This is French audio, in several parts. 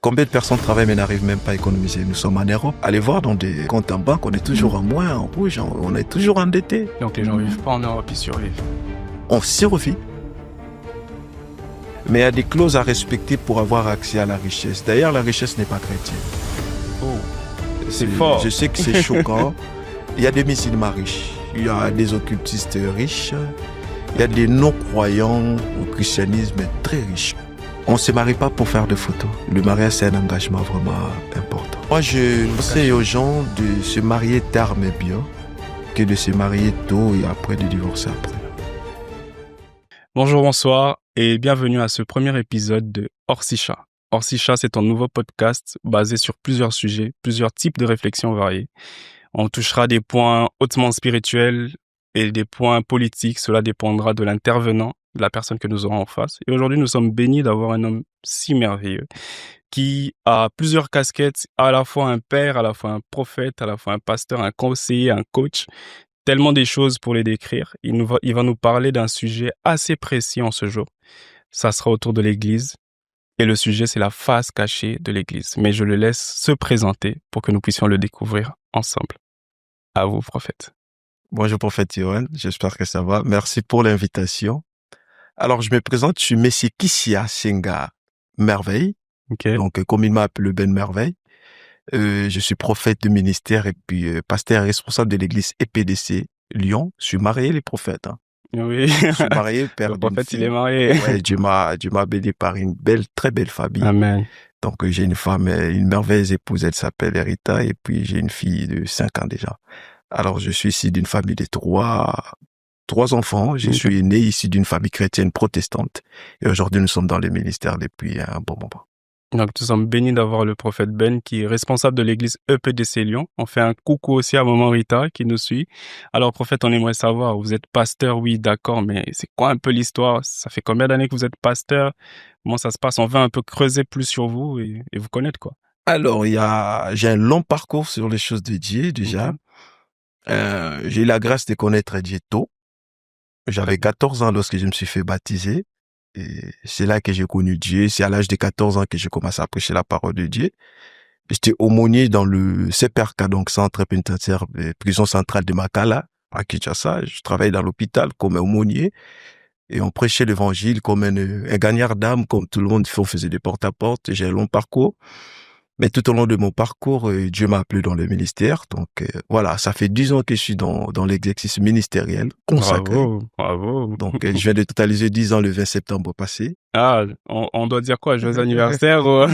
Combien de personnes travaillent mais n'arrivent même pas à économiser? Nous sommes en Europe. Allez voir dans des comptes en banque, on est toujours en moins, en rouge, on est toujours endetté. Donc les gens ne vivent pas en Europe, ils survivent. On survit. Mais il y a des clauses à respecter pour avoir accès à la richesse. D'ailleurs, la richesse n'est pas chrétienne. Oh, c'est fort. Je sais que c'est choquant. Il y a des musulmans riches, il y a des occultistes riches, il y a des non-croyants au christianisme très riches. On ne se marie pas pour faire des photos. Le mariage, c'est un engagement vraiment important. Moi, je conseille aux gens de se marier tard mais bien que de se marier tôt et après de divorcer après. Bonjour, bonsoir et bienvenue à ce premier épisode de Orsicha. Orsicha, c'est un nouveau podcast basé sur plusieurs sujets, plusieurs types de réflexions variées. On touchera des points hautement spirituels et des points politiques. Cela dépendra de l'intervenant, de la personne que nous aurons en face. Et aujourd'hui, nous sommes bénis d'avoir un homme si merveilleux qui a plusieurs casquettes, à la fois un père, à la fois un prophète, à la fois un pasteur, un conseiller, un coach. Tellement des choses pour les décrire. Il va nous parler d'un sujet assez précis en ce jour. Ça sera autour de l'Église. Et le sujet, c'est la face cachée de l'Église. Mais je le laisse se présenter pour que nous puissions le découvrir ensemble. À vous, prophète. Bonjour, prophète Yohan. J'espère que ça va. Merci pour l'invitation. Alors, je me présente. Je suis Messie Kissia Senga Merveille. Okay. Donc, comme il m'appelle Ben Merveille. Je suis prophète de ministère et puis pasteur responsable de l'église EPDC Lyon. Je suis marié, les prophètes. Hein. Oui. Je suis marié, père le prophète, il est marié. Ouais, Dieu m'a béni par une très belle famille. Amen. Donc, j'ai une femme, une merveilleuse épouse, elle s'appelle Erita, et puis j'ai une fille de 5 ans déjà. Alors, je suis ici d'une famille de trois enfants. Je suis né ici d'une famille chrétienne protestante. Et aujourd'hui, nous sommes dans le ministère depuis un bon moment. Donc, nous sommes bénis d'avoir le prophète Ben qui est responsable de l'église EPDC Lyon. On fait un coucou aussi à maman Rita qui nous suit. Alors, prophète, on aimerait savoir, vous êtes pasteur, oui, d'accord, mais c'est quoi un peu l'histoire? Ça fait combien d'années que vous êtes pasteur? Comment ça se passe? On veut un peu creuser plus sur vous et vous connaître, quoi. Alors, j'ai un long parcours sur les choses de Dieu, déjà. Okay. J'ai eu la grâce de connaître Dieu tôt. J'avais 14 ans lorsque je me suis fait baptiser. Et c'est là que j'ai connu Dieu. C'est à l'âge de 14 ans que j'ai commencé à prêcher la parole de Dieu. J'étais aumônier dans le CPRK, donc centre pénitentiaire, prison centrale de Makala, à Kinshasa. Je travaillais dans l'hôpital comme aumônier. Et on prêchait l'évangile comme un gagnard d'âme, comme tout le monde. On faisait des porte-à-porte. J'ai un long parcours. Mais tout au long de mon parcours, Dieu m'a appelé dans le ministère. Donc voilà, ça fait 10 ans que je suis dans l'exercice ministériel consacré. Bravo. Donc je viens de totaliser 10 ans le 20 septembre passé. Ah, on doit dire quoi? Joyeux anniversaire ou...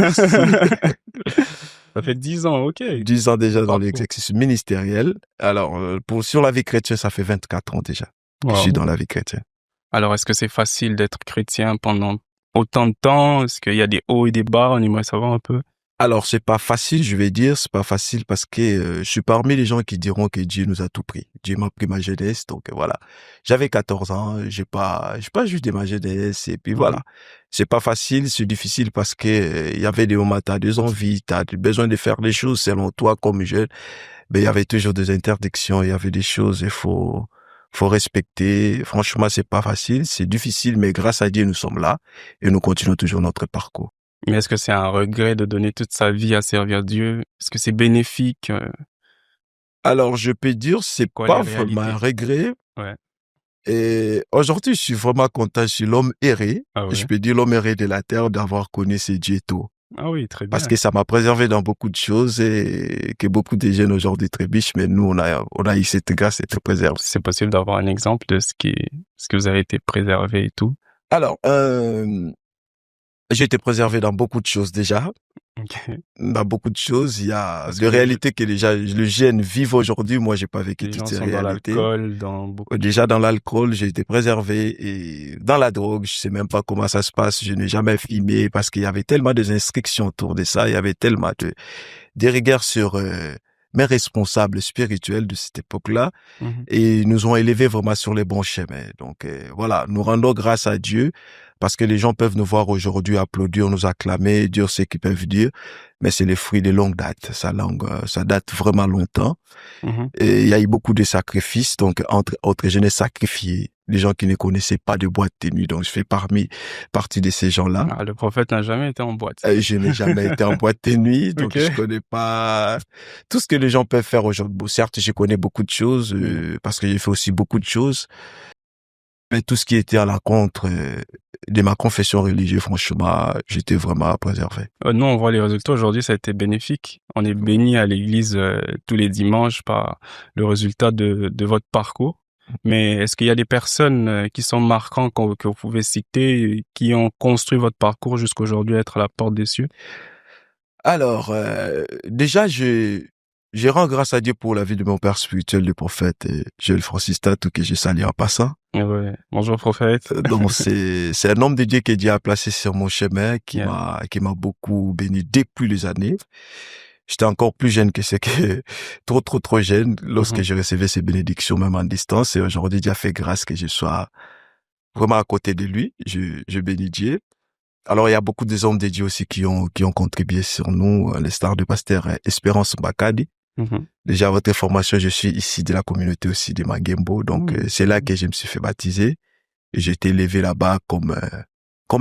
Ça fait 10 ans, ok. 10 ans déjà dans l'exercice ministériel. Alors, sur la vie chrétienne, ça fait 24 ans déjà que je suis dans la vie chrétienne. Alors, est-ce que c'est facile d'être chrétien pendant autant de temps? Est-ce qu'il y a des hauts et des bas? On aimerait savoir un peu. Alors, c'est pas facile, je vais dire, c'est pas facile parce que je suis parmi les gens qui diront que Dieu nous a tout pris. Dieu m'a pris ma jeunesse, donc voilà. J'avais 14 ans, j'ai pas jugé ma jeunesse et puis voilà. C'est pas facile, c'est difficile parce que il y avait des moments, t'as des envies, t'as besoin de faire des choses selon toi comme jeune, mais il y avait toujours des interdictions, il y avait des choses, il faut respecter. Franchement, c'est pas facile, c'est difficile, mais grâce à Dieu, nous sommes là et nous continuons toujours notre parcours. Mais est-ce que c'est un regret de donner toute sa vie à servir Dieu? Est-ce que c'est bénéfique? Alors, je peux dire, c'est pas vraiment un regret. Ouais. Et aujourd'hui, je suis vraiment content. Je suis l'homme erré. Ah ouais. Je peux dire l'homme erré de la terre d'avoir connu ce Dieu tôt. Ah oui, très bien. Parce que ça m'a préservé dans beaucoup de choses et que beaucoup de jeunes aujourd'hui trébuchent, mais nous, on a eu cette grâce et cette préserve. C'est possible d'avoir un exemple de ce que vous avez été préservé et tout? Alors, j'ai été préservé dans beaucoup de choses déjà. Okay. Dans beaucoup de choses, il y a des réalités que les jeunes vivent aujourd'hui. Moi, j'ai pas vécu toutes ces réalités. Déjà dans l'alcool, j'ai été préservé et dans la drogue, je sais même pas comment ça se passe. Je n'ai jamais fumé parce qu'il y avait tellement de instructions autour de ça. Il y avait tellement de regards sur mes responsables spirituels de cette époque-là et ils nous ont élevés vraiment sur les bons chemins. Donc voilà, nous rendons grâce à Dieu parce que les gens peuvent nous voir aujourd'hui applaudir, nous acclamer, dire ce qu'ils peuvent dire, mais c'est les fruits de longue date. Ça date vraiment longtemps. Et il y a eu beaucoup de sacrifices, donc entre autres, je n'ai sacrifié des gens qui ne connaissaient pas de boîte de nuit. Donc, je fais partie de ces gens-là. Ah, le prophète n'a jamais été en boîte. Je n'ai jamais été en boîte de nuit, donc Ok. je connais pas tout ce que les gens peuvent faire aujourd'hui. Bon, certes, je connais beaucoup de choses parce que j'ai fait aussi beaucoup de choses, mais tout ce qui était à l'encontre de ma confession religieuse, franchement, j'étais vraiment préservé. Nous, on voit les résultats aujourd'hui, ça a été bénéfique. On est béni à l'église tous les dimanches par le résultat de votre parcours. Mais est-ce qu'il y a des personnes qui sont marquantes que vous pouvez citer, qui ont construit votre parcours jusqu'aujourd'hui être à la porte des cieux? Alors, déjà, je rends grâce à Dieu pour la vie de mon père spirituel, le prophète Joël Francis Tatou, que je salue en passant. Ouais. Bonjour prophète. Donc, c'est un homme de Dieu que Dieu a placé sur mon chemin, qui Yeah. m'a beaucoup béni depuis les années. J'étais encore plus jeune que ce que, trop jeune, lorsque Mhm. je recevais ces bénédictions, même en distance. Et aujourd'hui, Dieu a fait grâce que je sois vraiment à côté de lui. Je bénis Dieu. Alors, il y a beaucoup des hommes de Dieu aussi qui ont contribué sur nous, les stars de pasteur Espérance Mbakadi. Mhm. Déjà, à votre information, je suis ici de la communauté aussi de Mangembo. Donc, c'est là que je me suis fait baptiser. Et j'ai été élevé là-bas comme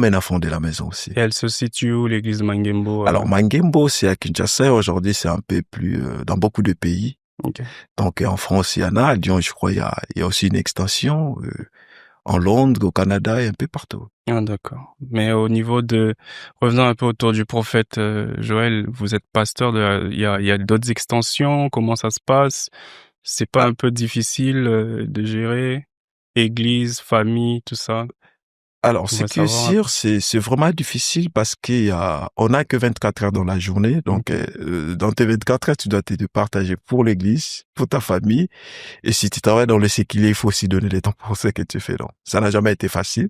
un enfant de la maison aussi. Et elle se situe où, l'église Mangembo? Alors, Mangembo, c'est à Kinshasa. Aujourd'hui, c'est un peu plus dans beaucoup de pays. Ok. Donc, en France, il y en a. À Lyon, je crois, il y a aussi une extension. En Londres, au Canada et un peu partout. Ah, d'accord. Mais au niveau revenons un peu autour du prophète Joël, vous êtes pasteur il y a d'autres extensions, comment ça se passe? C'est pas Ah, un peu difficile de gérer? Église, famille, tout ça? Alors, ce J'aimerais qui est savoir un peu. sûr, c'est vraiment difficile parce on n'a que 24 heures dans la journée. Donc, Ok. dans tes 24 heures, tu dois te partager pour l'église, pour ta famille. Et si tu travailles dans le séculier, il faut aussi donner le temps pour ce que tu fais. Donc, ça n'a jamais été facile.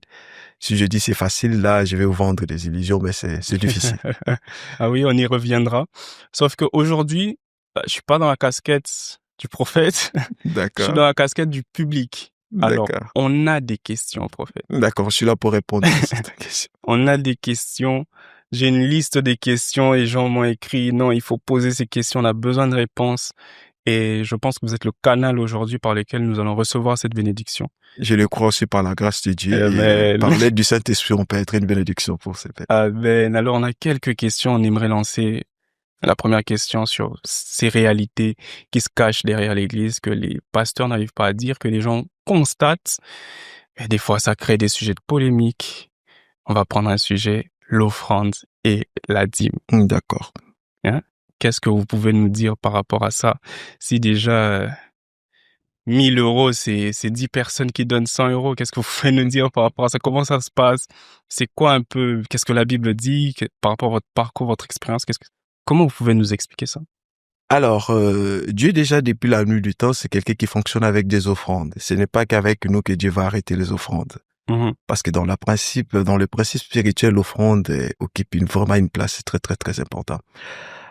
Si je dis c'est facile, là, je vais vous vendre des illusions, mais c'est difficile. Ah oui, on y reviendra. Sauf qu'aujourd'hui, je suis pas dans la casquette du prophète, je suis D'accord. dans la casquette du public. Alors, D'accord. on a des questions, prophète. D'accord. Je suis là pour répondre à cette question. On a des questions. J'ai une liste des questions et les gens m'ont écrit, non, il faut poser ces questions, on a besoin de réponses. Et je pense que vous êtes le canal aujourd'hui par lequel nous allons recevoir cette bénédiction. Je le crois aussi par la grâce de Dieu et Amen. par l'aide du Saint-Esprit, on peut être une bénédiction pour ces peuples. Amen. Alors, on a quelques questions. On aimerait lancer la première question sur ces réalités qui se cachent derrière l'Église, que les pasteurs n'arrivent pas à dire, que les gens constatent. Et des fois, ça crée des sujets de polémique. On va prendre un sujet, l'offrande et la dîme. D'accord. Hein? Qu'est-ce que vous pouvez nous dire par rapport à ça? Si déjà 1000 euros, c'est 10 personnes qui donnent 100 euros, qu'est-ce que vous pouvez nous dire par rapport à ça? Comment ça se passe? C'est quoi un peu, qu'est-ce que la Bible dit par rapport à votre parcours, votre expérience? Comment vous pouvez nous expliquer ça? Alors, Dieu déjà depuis la nuit du temps, c'est quelqu'un qui fonctionne avec des offrandes. Ce n'est pas qu'avec nous que Dieu va arrêter les offrandes. Mhm. Parce que dans le principe spirituel, l'offrande occupe vraiment une place très, très, très importante.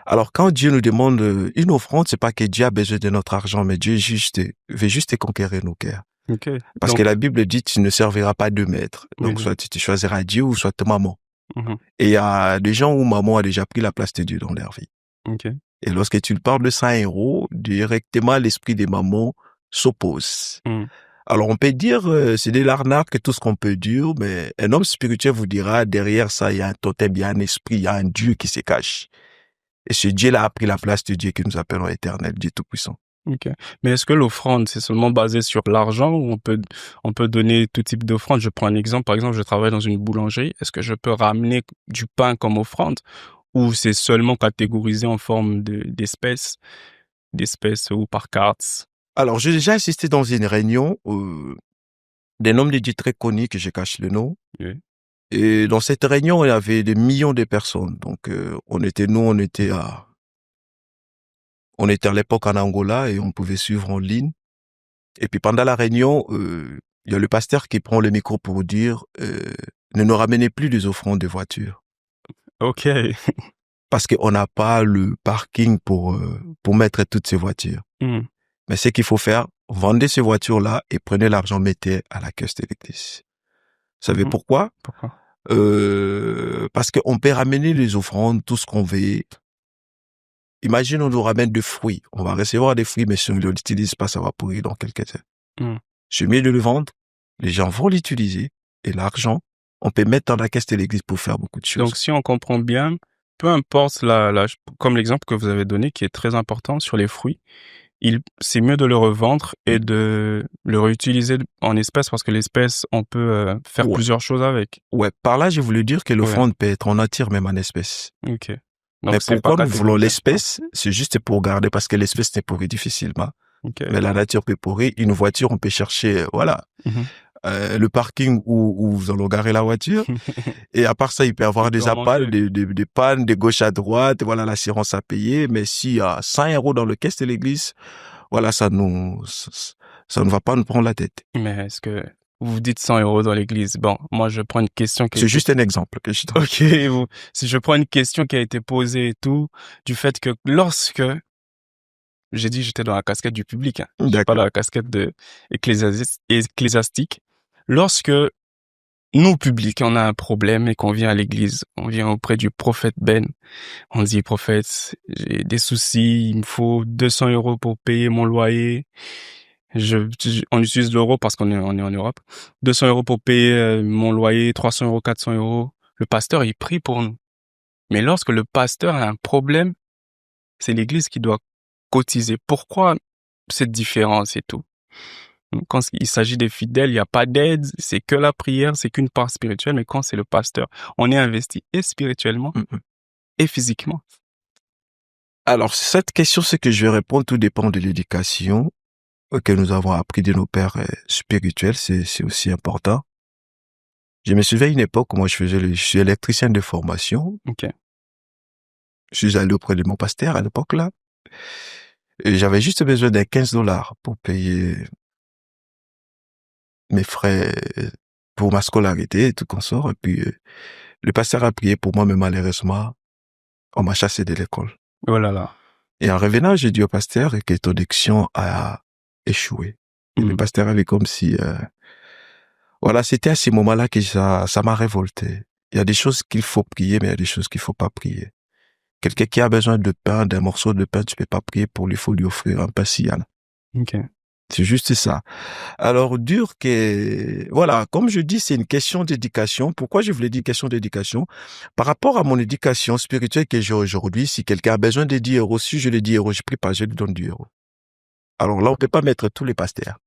Alors, quand Dieu nous demande une offrande, c'est pas que Dieu a besoin de notre argent, mais Dieu veut juste conquérir nos cœurs. Ok. Parce Donc, que la Bible dit, tu ne serviras pas deux maîtres. oui, Donc, soit tu choisiras Dieu ou soit ta maman. mhm. Et il y a des gens où maman a déjà pris la place de Dieu dans leur vie. Ok. Et lorsque tu parles de 100 euros, directement, l'esprit des mamans s'oppose. Mhm. Alors, on peut dire, c'est de l'arnaque, tout ce qu'on peut dire, mais un homme spirituel vous dira, derrière ça, il y a un totem, il y a un esprit, il y a un Dieu qui se cache. Et ce Dieu-là a pris la place de Dieu que nous appelons éternel, Dieu Tout-Puissant. Ok. Mais est-ce que l'offrande, c'est seulement basé sur l'argent ou on peut donner tout type d'offrande? Je prends un exemple. Par exemple, je travaille dans une boulangerie. Est-ce que je peux ramener du pain comme offrande ou c'est seulement catégorisé en forme d'espèces ou par cartes? Alors, j'ai déjà assisté dans une réunion d'un homme de Dieu très connu, que je cache le nom. Oui. Et dans cette réunion, il y avait des millions de personnes. Donc, on était à l'époque en Angola et on pouvait suivre en ligne. Et puis pendant la réunion, il y a le pasteur qui prend le micro pour dire ne nous ramenez plus des offrandes de voitures Ok. parce qu'on n'a pas le parking pour mettre toutes ces voitures. Mhm. Mais ce qu'il faut faire, vendez ces voitures-là et prenez l'argent, mettez à la caisse de l'église. Vous savez Mhm. pourquoi? Pourquoi? Parce qu'on peut ramener les offrandes, tout ce qu'on veut. Imagine, on nous ramène des fruits. On va recevoir des fruits, mais si on ne l'utilise pas, ça va pourrir dans quelques heures. Mhm. C'est mieux de le vendre, les gens vont l'utiliser et l'argent, on peut mettre dans la caisse de l'église pour faire beaucoup de choses. Donc, si on comprend bien, peu importe comme l'exemple que vous avez donné, qui est très important sur les fruits, c'est mieux de le revendre et de le réutiliser en espèces parce que l'espèce, on peut faire Ouais. plusieurs choses avec. Ouais, par là, je voulais dire que Ouais. l'offrande peut être en nature, même en espèce. Ok. Mais Donc, c'est pas pourquoi nous voulons catégorisé. l'espèce? C'est juste pour garder, parce que l'espèce n'est pourrie difficilement. Ok. Mais la nature peut pourrir. Une voiture, on peut chercher, voilà, Mhm. le parking où vous allez garer la voiture. Et à part ça, il peut y avoir Il des peut en appals, manquer. des pannes de gauche à droite. Voilà, l'assurance à payer. Mais s'il y a 100 euros dans le caisse de l'église, voilà, ça ne va pas nous prendre la tête. Mais est-ce que vous dites 100 euros dans l'église? Bon, moi, je prends une question qui a C'est été... juste un exemple que je donne. Ok, si je prends une question qui a été posée et tout, du fait que lorsque j'ai dit j'étais dans la casquette du public, je suis pas D'accord. dans la casquette de ecclésiastique. Lorsque nous, public, on a un problème et qu'on vient à l'église, on vient auprès du prophète Ben, on dit, prophète, j'ai des soucis, il me faut 200 euros pour payer mon loyer. On utilise l'euro parce qu'on est en Europe. 200 euros pour payer mon loyer, 300 euros, 400 euros. Le pasteur, il prie pour nous. Mais lorsque le pasteur a un problème, c'est l'église qui doit cotiser. Pourquoi cette différence et tout? Quand il s'agit des fidèles, il n'y a pas d'aide, c'est que la prière, c'est qu'une part spirituelle, mais quand c'est le pasteur, on est investi et spirituellement et physiquement. Alors, cette question, c'est que je vais répondre, tout dépend de l'éducation que nous avons appris de nos pères spirituels, c'est aussi important. Je me souviens à une époque où moi je suis électricien de formation. Ok. Je suis allé auprès de mon pasteur à l'époque là. Et j'avais juste besoin d'un 15 dollars pour payer mes frais pour ma scolarité et tout consort. Et puis, le pasteur a prié pour moi, mais malheureusement, on m'a chassé de l'école. Oh là là. Et en revenant, j'ai dit au pasteur que ton diction a échoué. Et le pasteur avait comme si, voilà, c'était à ces moments-là que ça m'a révolté. Il y a des choses qu'il faut prier, mais il y a des choses qu'il faut pas prier. Quelqu'un qui a besoin de pain, d'un morceau de pain, tu peux pas prier pour lui, il faut lui offrir un pain cigale. Ok. C'est juste ça. Alors, dur que, voilà, comme je dis, c'est une question d'éducation. Pourquoi je voulais dire question d'éducation? Par rapport à mon éducation spirituelle que j'ai aujourd'hui, si quelqu'un a besoin de 10 euros, si je lui dis euros, je prie pas, je lui donne 10 euros. Alors là, on peut pas mettre tous les pasteurs.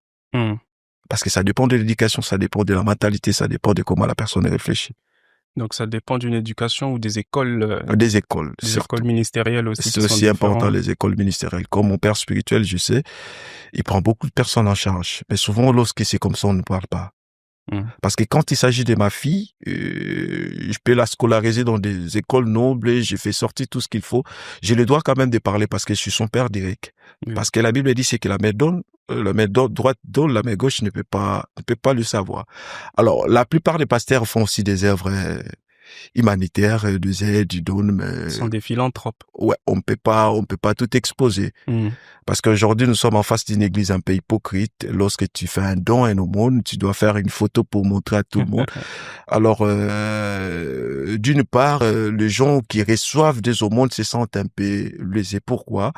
Parce que ça dépend de l'éducation, ça dépend de la mentalité, ça dépend de comment la personne réfléchit. Donc ça dépend d'une éducation ou des écoles. Des écoles, des surtout. écoles ministérielles aussi. C'est aussi important, les écoles ministérielles. Comme mon père spirituel, je sais, il prend beaucoup de personnes en charge. Mais souvent, lorsque c'est comme ça, on ne parle pas. Parce que quand il s'agit de ma fille, je peux la scolariser dans des écoles nobles, et j'ai fait sortir tout ce qu'il faut. J'ai le droit quand même de parler parce que je suis son père direct. Parce que la Bible dit c'est que la main droite donne, la main gauche ne peut pas le savoir. Alors, la plupart des pasteurs font aussi des œuvres humanitaires, de aide, du don, mais... Ils sont des philanthropes. Ouais, on peut pas tout exposer. Parce qu'aujourd'hui, nous sommes en face d'une église un peu hypocrite. Lorsque tu fais un don à une aumône, tu dois faire une photo pour montrer à tout le monde. Alors, d'une part, les gens qui reçoivent des aumônes se sentent un peu lésés. Pourquoi?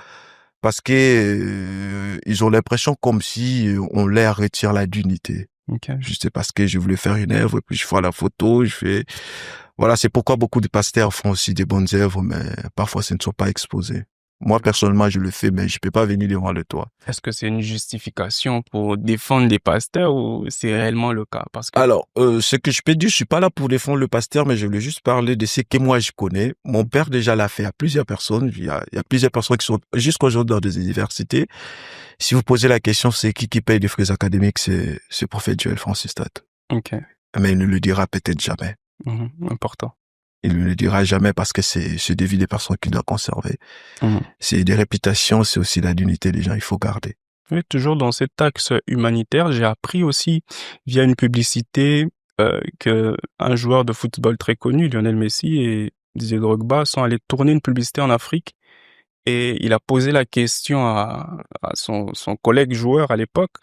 Parce que ils ont l'impression comme si on leur retire la dignité. Juste parce que je voulais faire une œuvre, et puis je fais la photo, voilà, c'est pourquoi beaucoup de pasteurs font aussi des bonnes œuvres, mais parfois ce ne sont pas exposés. Moi, personnellement, je le fais, mais je peux pas venir devant le toit. Est-ce que c'est une justification pour défendre les pasteurs ou c'est réellement le cas? Parce que... Alors, ce que je peux dire, je suis pas là pour défendre le pasteur, mais je voulais juste parler de ce que moi je connais. Mon père déjà l'a fait à plusieurs personnes. Il y a plusieurs personnes qui sont jusqu'aujourd'hui dans des universités. Si vous posez la question, c'est qui paye les frais académiques, c'est le prophète Joël Francis Tate. Ok. Mais il ne le dira peut-être jamais. Important. Il ne le dira jamais parce que c'est des vies des personnes qu'il doit conserver. C'est des réputations, c'est aussi la dignité des gens, il faut garder. Oui, toujours dans cet axe humanitaire, j'ai appris aussi via une publicité que un joueur de football très connu, Lionel Messi et Didier Drogba, sont allés tourner une publicité en Afrique et il a posé la question à son collègue joueur à l'époque.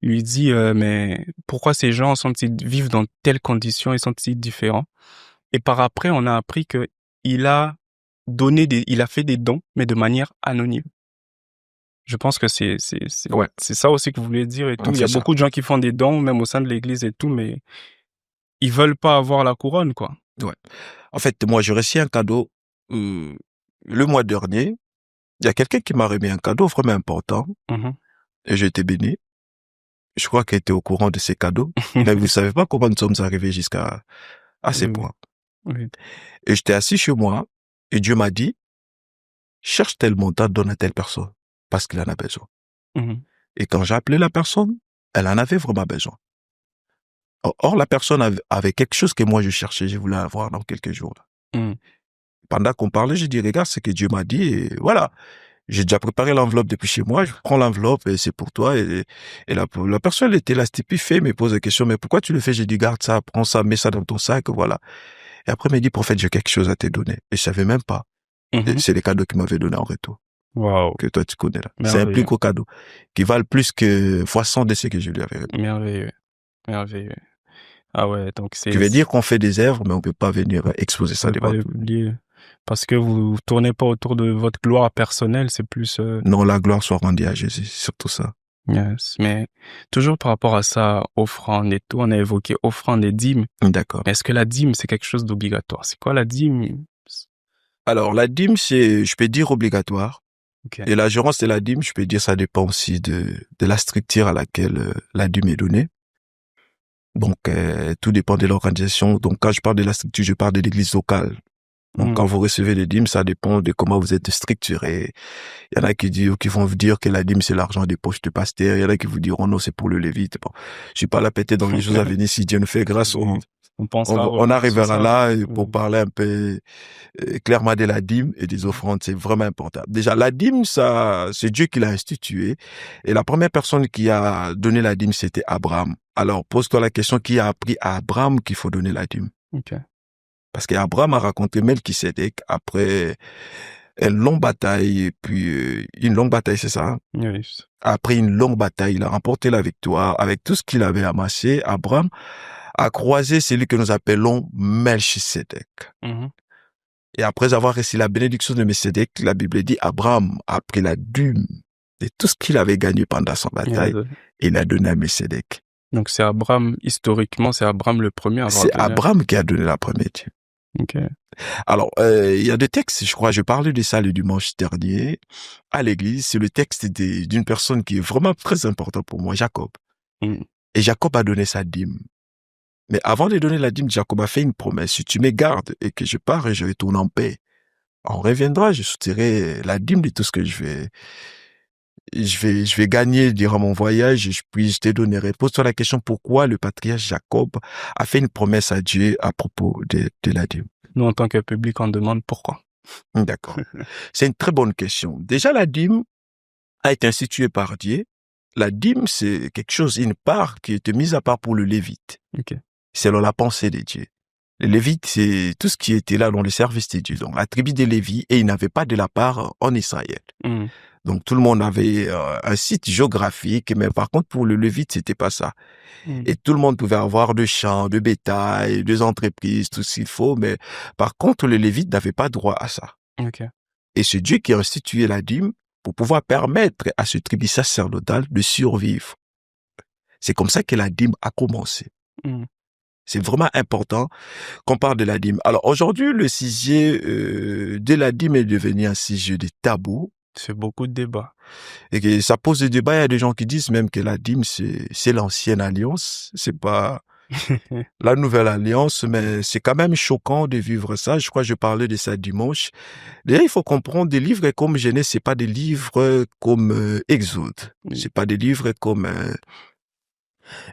Il lui dit mais pourquoi ces gens vivent dans telles conditions et sont-ils différents? Et par après, on a appris que il a fait des dons, mais de manière anonyme. Je pense que Ouais, c'est ça aussi que vous voulez dire et tout. Il y c'est a ça. beaucoup de gens qui font des dons, même au sein de l'église et tout, mais ils veulent pas avoir la couronne, quoi. Ouais. En fait, moi, j'ai reçu un cadeau le mois dernier. Il y a quelqu'un qui m'a remis un cadeau vraiment important Mhm. et j'ai été béni. Je crois qu'elle était au courant de ces cadeaux. Mais vous ne savez pas comment nous sommes arrivés à ces Oui, oui, points. oui. Et j'étais assis chez moi et Dieu m'a dit, cherche tel montant, donne à telle personne parce qu'il en a besoin. Mhm. Et quand j'ai appelé la personne, elle en avait vraiment besoin. Or, la personne avait quelque chose que moi je cherchais, je voulais avoir dans quelques jours. Mhm. Pendant qu'on parlait, j'ai dit, regarde ce que Dieu m'a dit et voilà. J'ai déjà préparé l'enveloppe depuis chez moi, je prends l'enveloppe et c'est pour toi. Et la personne elle était là, stupéfaite, me pose la question, mais pourquoi tu le fais? J'ai dit, garde ça, prends ça, mets ça dans ton sac, voilà. Et après, il m'a dit, prophète, j'ai quelque chose à te donner. Et je savais même pas. Et Mhm. c'est les cadeaux qu'il m'avait donné en retour, Waouh, que toi tu connais là. C'est un plus merveilleux, gros cadeau, qui valent plus que fois 100 de ce que je lui avais remis. merveilleux, merveilleux. Ah ouais, donc Tu veux dire qu'on fait des œuvres, mais on peut pas venir exposer vous ça pouvez pas devant les tout. publier parce que vous tournez pas autour de votre gloire personnelle, c'est plus Non, la gloire soit rendue à Jésus, c'est surtout ça. yes. Mais toujours par rapport à ça, offrande et tout, on a évoqué offrande et dîme. D'accord. Mais est-ce que la dîme, c'est quelque chose d'obligatoire? C'est quoi la dîme? Alors, la dîme, c'est, je peux dire obligatoire. Ok. Et la gérance de la dîme, je peux dire, ça dépend aussi de la structure à laquelle la dîme est donnée. Donc, tout dépend de l'organisation. Donc, quand je parle de la structure, je parle de l'église locale. Donc, Mm. quand vous recevez les dîmes, ça dépend de comment vous êtes structuré. Il y en a qui vont vous dire que la dîme, c'est l'argent des poches de pasteur. Il y en a qui vous diront, non, c'est pour le lévite. Bon, je suis pas là péter dans les choses à venir. Si Dieu nous fait grâce, Oui. On pensera on revenir sur arrivera ça. là pour Oui. parler un peu clairement de la dîme et des offrandes. C'est vraiment important. Déjà, la dîme, ça, c'est Dieu qui l'a instituée. Et la première personne qui a donné la dîme, c'était Abraham. Alors, pose-toi la question, qui a appris à Abraham qu'il faut donner la dîme? Ok. Parce qu'Abraham a rencontré Melchisédek après une longue bataille, puis une longue bataille, c'est ça, hein? Oui. Après une longue bataille, il a remporté la victoire. Avec tout ce qu'il avait amassé, Abraham a croisé celui que nous appelons Melchisédek. Mhm. Et après avoir reçu la bénédiction de Melchisédek, la Bible dit, Abraham a pris la dîme de tout ce qu'il avait gagné pendant son Il a bataille donné. et l'a donné à Melchisédek. Donc c'est Abraham, historiquement, c'est Abraham le premier à avoir C'est donné. Abraham qui a donné la première dîme. Ok. Alors, il y a des textes, je crois, je parlais de ça le dimanche dernier à l'église, c'est le texte d'une personne qui est vraiment très importante pour moi, Jacob. Mm. Et Jacob a donné sa dîme. Mais avant de donner la dîme, Jacob a fait une promesse. Si tu me gardes et que je pars et je retourne en paix, on reviendra, je soutiendrai la dîme de tout ce que je vais gagner durant mon voyage, puis je te donnerai. Pose-toi la question pourquoi le patriarche Jacob a fait une promesse à Dieu à propos de la dîme. Nous, en tant que public, on demande pourquoi. D'accord. C'est une très bonne question. Déjà, la dîme a été instituée par Dieu. La dîme, c'est quelque chose, une part qui était mise à part pour le lévite. Ok. Selon la pensée de Dieu. Le lévite, c'est tout ce qui était là dans le service de Dieu. Donc, la tribu des Lévi, et ils n'avaient pas de la part en Israël. Mm. Donc, tout le monde avait un site géographique, mais par contre, pour le lévite, c'était pas ça. Mm. Et tout le monde pouvait avoir de champs, de bétail, des entreprises, tout ce qu'il faut, mais par contre, le lévite n'avait pas droit à ça. Ok. Et c'est Dieu qui a institué la dîme pour pouvoir permettre à ce tribu sacerdotal de survivre. C'est comme ça que la dîme a commencé. Mm. C'est vraiment important qu'on parle de la dîme. Alors aujourd'hui, le sujet de la dîme est devenu un sujet de tabou. C'est beaucoup de débats. Et que ça pose des débats. Il y a des gens qui disent même que la dîme, c'est l'ancienne alliance. C'est pas la nouvelle alliance, mais c'est quand même choquant de vivre ça. Je crois que je parlais de ça dimanche. Déjà, il faut comprendre des livres comme Genèse, c'est pas des livres comme Exode. Oui. C'est pas des livres comme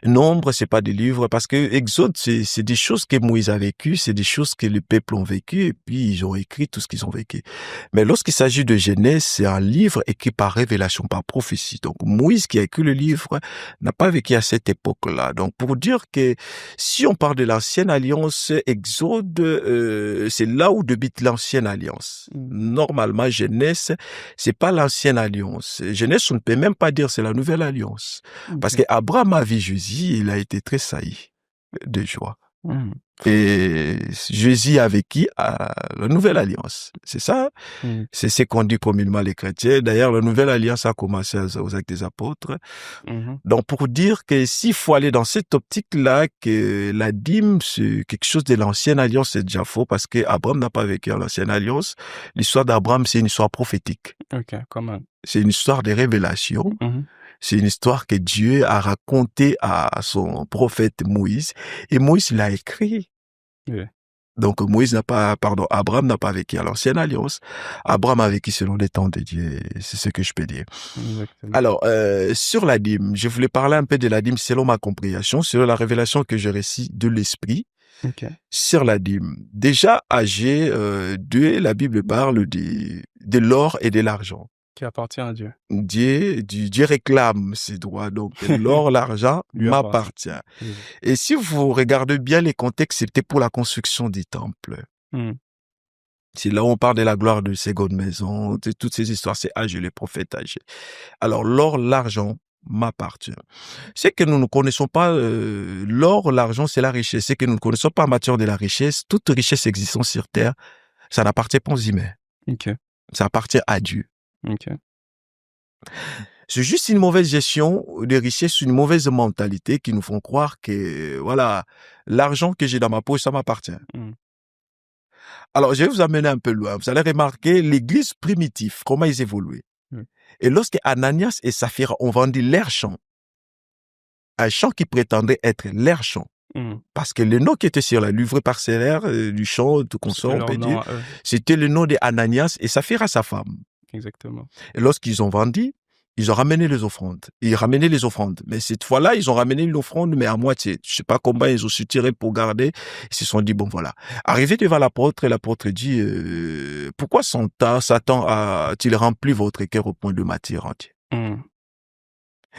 Nombre, c'est pas des livres, parce que Exode, c'est des choses que Moïse a vécues, c'est des choses que le peuple ont vécues, et puis ils ont écrit tout ce qu'ils ont vécu. Mais lorsqu'il s'agit de Genèse, c'est un livre écrit par révélation, par prophétie. Donc Moïse qui a écrit le livre n'a pas vécu à cette époque-là. Donc pour dire que si on parle de l'ancienne alliance, Exode, c'est là où débute l'ancienne alliance. Normalement, Genèse, c'est pas l'ancienne alliance. Genèse, on ne peut même pas dire c'est la nouvelle alliance. Parce Ok. qu'Abraham a vu Jésus, il a été très sailli de joie. Mhm. Et Jésus avec qui? La Nouvelle Alliance. C'est ça. Mhm. C'est ce qu'on dit communément les chrétiens. D'ailleurs, la Nouvelle Alliance a commencé aux Actes des Apôtres. Mhm. Donc, pour dire que s'il faut aller dans cette optique-là, que la dîme, c'est quelque chose de l'Ancienne Alliance, c'est déjà faux parce que Abraham n'a pas vécu à l'Ancienne Alliance. L'histoire d'Abraham, c'est une histoire prophétique. Ok, comment? C'est une histoire de révélation. Mhm. C'est une histoire que Dieu a racontée à son prophète Moïse. Et Moïse l'a écrit. Oui. Donc, Abraham n'a pas vécu à l'Ancienne Alliance. Abraham a vécu selon les temps de Dieu. C'est ce que je peux dire. Exactement. Alors, sur la dîme, je voulais parler un peu de la dîme selon ma compréhension, selon la révélation que je récite de l'Esprit Ok. sur la dîme. Déjà, à G2, la Bible parle de l'or et de l'argent. Qui appartient à Dieu. Dieu réclame ses droits. Donc, l'or, l'argent Lui appartient. m'appartient. Oui. Et si vous regardez bien les contextes, c'était pour la construction des temples. Mhm. C'est là où on parle de la gloire de seconde maison, de toutes ces histoires, c'est Agé, les prophètes Agé. Alors, l'or, l'argent m'appartient. C'est que nous ne connaissons pas l'or, l'argent, c'est la richesse. C'est que nous ne connaissons pas en matière de la richesse. Toute richesse existant sur terre, ça n'appartient pas aux humains. Ok. Ça appartient à Dieu. Ok. C'est juste une mauvaise gestion des richesses, une mauvaise mentalité qui nous font croire que, voilà, l'argent que j'ai dans ma poche, ça m'appartient. Mhm. Alors, je vais vous amener un peu loin. Vous allez remarquer l'église primitive, comment ils évoluaient. Oui. Et lorsque Ananias et Saphira ont vendu leur champ, un champ qui prétendait être leur champ, Mhm. parce que le nom qui était sur la livre parcellaire du champ, tout C'était consort, on leur peut nom dire, à eux. c'était le nom d'Ananias et Saphira, sa femme. Exactement. Et lorsqu'ils ont vendu, ils ont ramené les offrandes. Ils ramenaient les offrandes. Mais cette fois-là, ils ont ramené l'offrande, mais à moitié. Je sais pas combien ils ont su tirer pour garder. Ils se sont dit, bon, voilà. Arrivé devant l'apôtre, et l'apôtre dit, pourquoi Satan a-t-il rempli votre cœur au point de m'attirer entier? Mhm.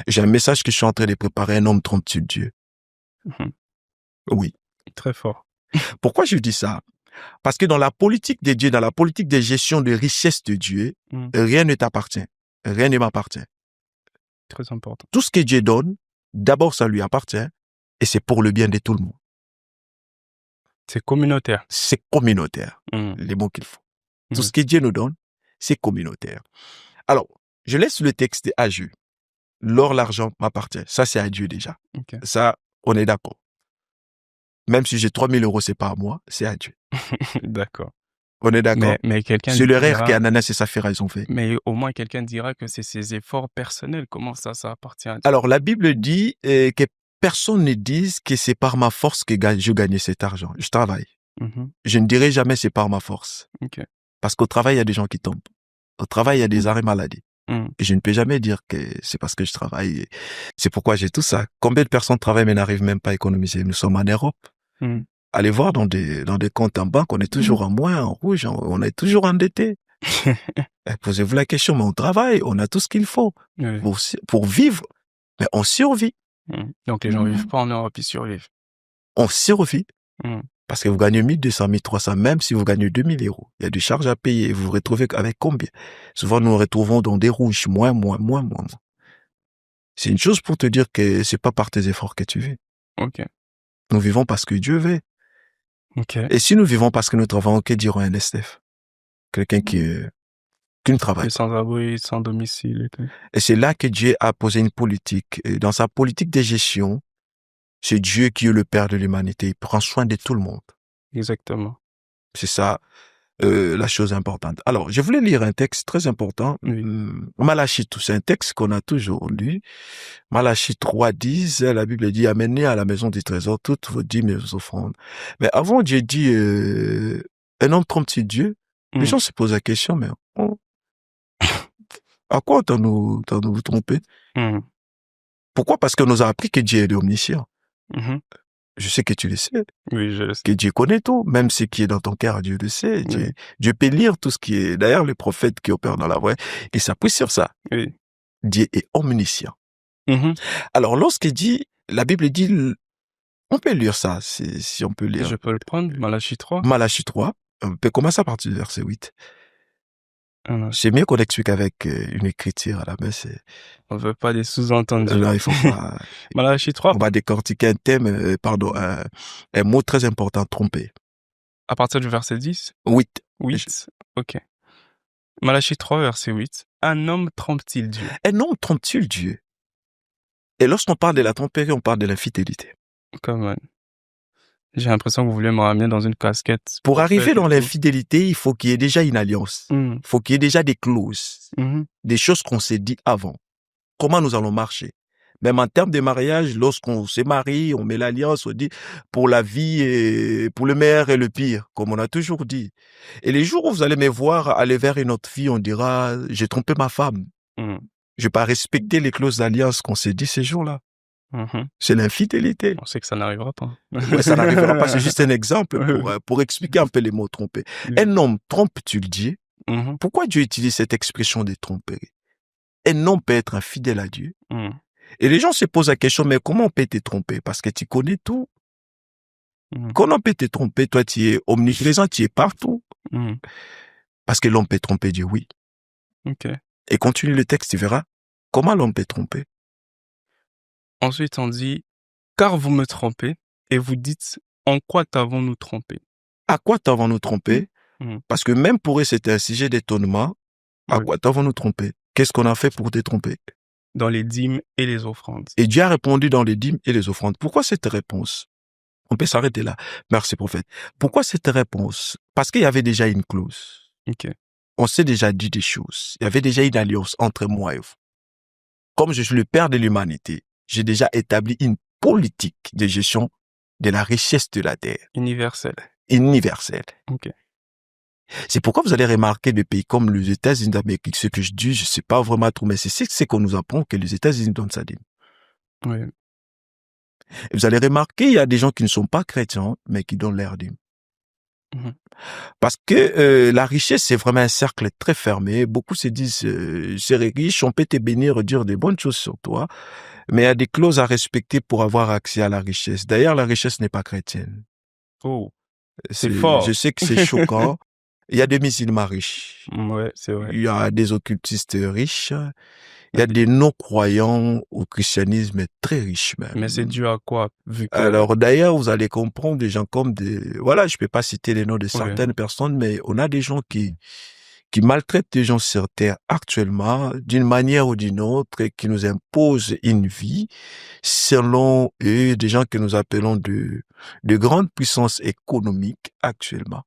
J'ai un message que je suis en train de préparer. Un homme trompe sur Dieu. Mhm. Oui. Très fort. Pourquoi je dis ça? Parce que dans la politique de Dieu, dans la politique de gestion de richesse de Dieu, Mhm. rien ne t'appartient. Rien ne m'appartient. Très important. Tout ce que Dieu donne, d'abord ça lui appartient et c'est pour le bien de tout le monde. C'est communautaire. C'est communautaire, Mhm. les mots qu'il faut. Tout Mhm. ce que Dieu nous donne, c'est communautaire. Alors, je laisse le texte à Dieu. L'or, l'argent m'appartient. Ça, c'est à Dieu déjà. Ok. Ça, on est d'accord. Même si j'ai 3000 euros, c'est pas à moi, c'est à Dieu. D'accord. On est d'accord. Mais quelqu'un C'est le rêve dira, qu'Ananas et Saphira, ils ont fait. mais au moins quelqu'un dira que c'est ses efforts personnels. Comment ça appartient à Dieu? Alors, la Bible dit que personne ne dise que c'est par ma force que je gagne cet argent. Je travaille. Mhm. Je ne dirai jamais c'est par ma force. Ok. Parce qu'au travail, il y a des gens qui tombent. Au travail, il y a des arrêts maladie. Mhm. Et je ne peux jamais dire que c'est parce que je travaille. C'est pourquoi j'ai tout ça. Combien de personnes travaillent mais n'arrivent même pas à économiser? Nous sommes en Europe. Mhm. Allez voir dans des comptes en banque, on est toujours en moins, en rouge, on est toujours endetté. Posez-vous la question, mais on travaille, on a tout ce qu'il faut Oui. pour vivre. Mais on survit. Mhm. Donc les gens vivent pas en Europe, ils survivent. On survit. Mhm. Parce que vous gagnez 1200, 1300, même si vous gagnez 2000 euros. Il y a des charges à payer et vous vous retrouvez avec combien? Souvent, nous nous retrouvons dans des rouges, moins. C'est une chose pour te dire que c'est pas par tes efforts que tu vis. Ok. Nous vivons parce que Dieu veut. Ok. Et si nous vivons parce que nous travaillons, que diront un STF? Quelqu'un qui ne travaille Et pas. sans abri, sans domicile et tout. Et c'est là que Dieu a posé une politique. Et dans sa politique de gestion, c'est Dieu qui est le Père de l'humanité. Il prend soin de tout le monde. Exactement. C'est ça la chose importante. Alors, je voulais lire un texte très important. Oui. Malachie, c'est un texte qu'on a toujours lu. Malachie 3:10, la Bible dit, amenez à la maison du trésor toutes vos dîmes et vos offrandes. Mais avant, Dieu dit, un homme trompe-t-il Dieu? Les gens se posent la question, mais à quoi entendons-nous vous tromper? Mhm. Pourquoi? Parce qu'on nous a appris que Dieu est omniscient. Mhm. Je sais que tu le sais, Oui, je le sais. que Dieu connaît tout, même ce qui est dans ton cœur, Dieu le sait. Oui. Dieu peut lire tout ce qui est. D'ailleurs, les prophètes qui opèrent dans la voie, ils s'appuient sur ça. Oui. Dieu est omniscient. Mhm. Alors, lorsqu'il dit, la Bible dit, on peut lire ça, si on peut lire. Je peux le prendre, Malachie 3. Malachie 3, on peut commencer à partir du verset 8. C'est mieux qu'on explique avec une écriture à la main. On veut pas des sous-entendus. Là, il faut pas. Malachie 3. On va décortiquer un thème, un mot très important, tromper. À partir du verset 10? 8. 8. Ok. Malachie 3, verset 8. Un homme trompe-t-il Dieu? Un homme trompe-t-il Dieu? Et lorsqu'on parle de la tromperie, on parle de l'infidélité. Come on. J'ai l'impression que vous voulez me ramener dans une casquette. Pour arriver dans l'infidélité, il faut qu'il y ait déjà une alliance. Il faut qu'il y ait déjà des clauses, des choses qu'on s'est dit avant. Comment nous allons marcher? Même en termes de mariage, lorsqu'on se marie, on met l'alliance, on dit pour la vie et pour le meilleur et le pire, comme on a toujours dit. Et les jours où vous allez me voir aller vers une autre fille, on dira, j'ai trompé ma femme. Je vais pas respecter les clauses d'alliance qu'on s'est dit ces jours-là. C'est l'infidélité. On sait que ça n'arrivera pas. Ouais, ça n'arrivera pas. C'est juste un exemple pour expliquer un peu les mots trompés. Un homme trompe-tu-le Dieu? Pourquoi Dieu utilise cette expression de tromperie? Un homme peut être infidèle à Dieu. Et les gens se posent la question, mais comment on peut te tromper? Parce que tu connais tout. Comment on peut te tromper? Toi, tu es omniprésent, tu es partout. Parce que l'homme peut tromper Dieu, oui. Et continue le texte, tu verras comment l'homme peut tromper. Ensuite, on dit, car vous me trompez, et vous dites, en quoi t'avons-nous trompé? À quoi t'avons-nous trompé? Parce que même pour eux, c'était un sujet d'étonnement. À quoi t'avons-nous trompé? Qu'est-ce qu'on a fait pour te tromper? Dans les dîmes et les offrandes. Et Dieu a répondu dans les dîmes et les offrandes. Pourquoi cette réponse? On peut s'arrêter là. Merci, prophète. Pourquoi cette réponse? Parce qu'il y avait déjà une clause. On s'est déjà dit des choses. Il y avait déjà une alliance entre moi et vous. Comme je suis le père de l'humanité, j'ai déjà établi une politique de gestion de la richesse de la terre. Universelle. C'est pourquoi vous allez remarquer des pays comme les États-Unis d'Amérique, ce que je dis, je sais pas vraiment trop, mais c'est ce qu'on nous apprend que les États-Unis donnent sa dîme. Et vous allez remarquer, il y a des gens qui ne sont pas chrétiens, mais qui donnent leur dîme. Parce que la richesse, c'est vraiment un cercle très fermé. Beaucoup se disent, c'est riche, on peut te bénir, dire des bonnes choses sur toi, mais il y a des clauses à respecter pour avoir accès à la richesse. D'ailleurs, la richesse n'est pas chrétienne. C'est fort. Je sais que c'est choquant. Il y a des musulmans riches. C'est vrai. Il y a des occultistes riches. Il y a des non-croyants au christianisme très riches même. Mais c'est dû à quoi? Alors d'ailleurs, vous allez comprendre des gens comme je peux pas citer les noms de certaines personnes, mais on a des gens qui maltraitent des gens sur terre actuellement d'une manière ou d'une autre et qui nous imposent une vie selon eux, des gens que nous appelons de grandes puissances économiques actuellement.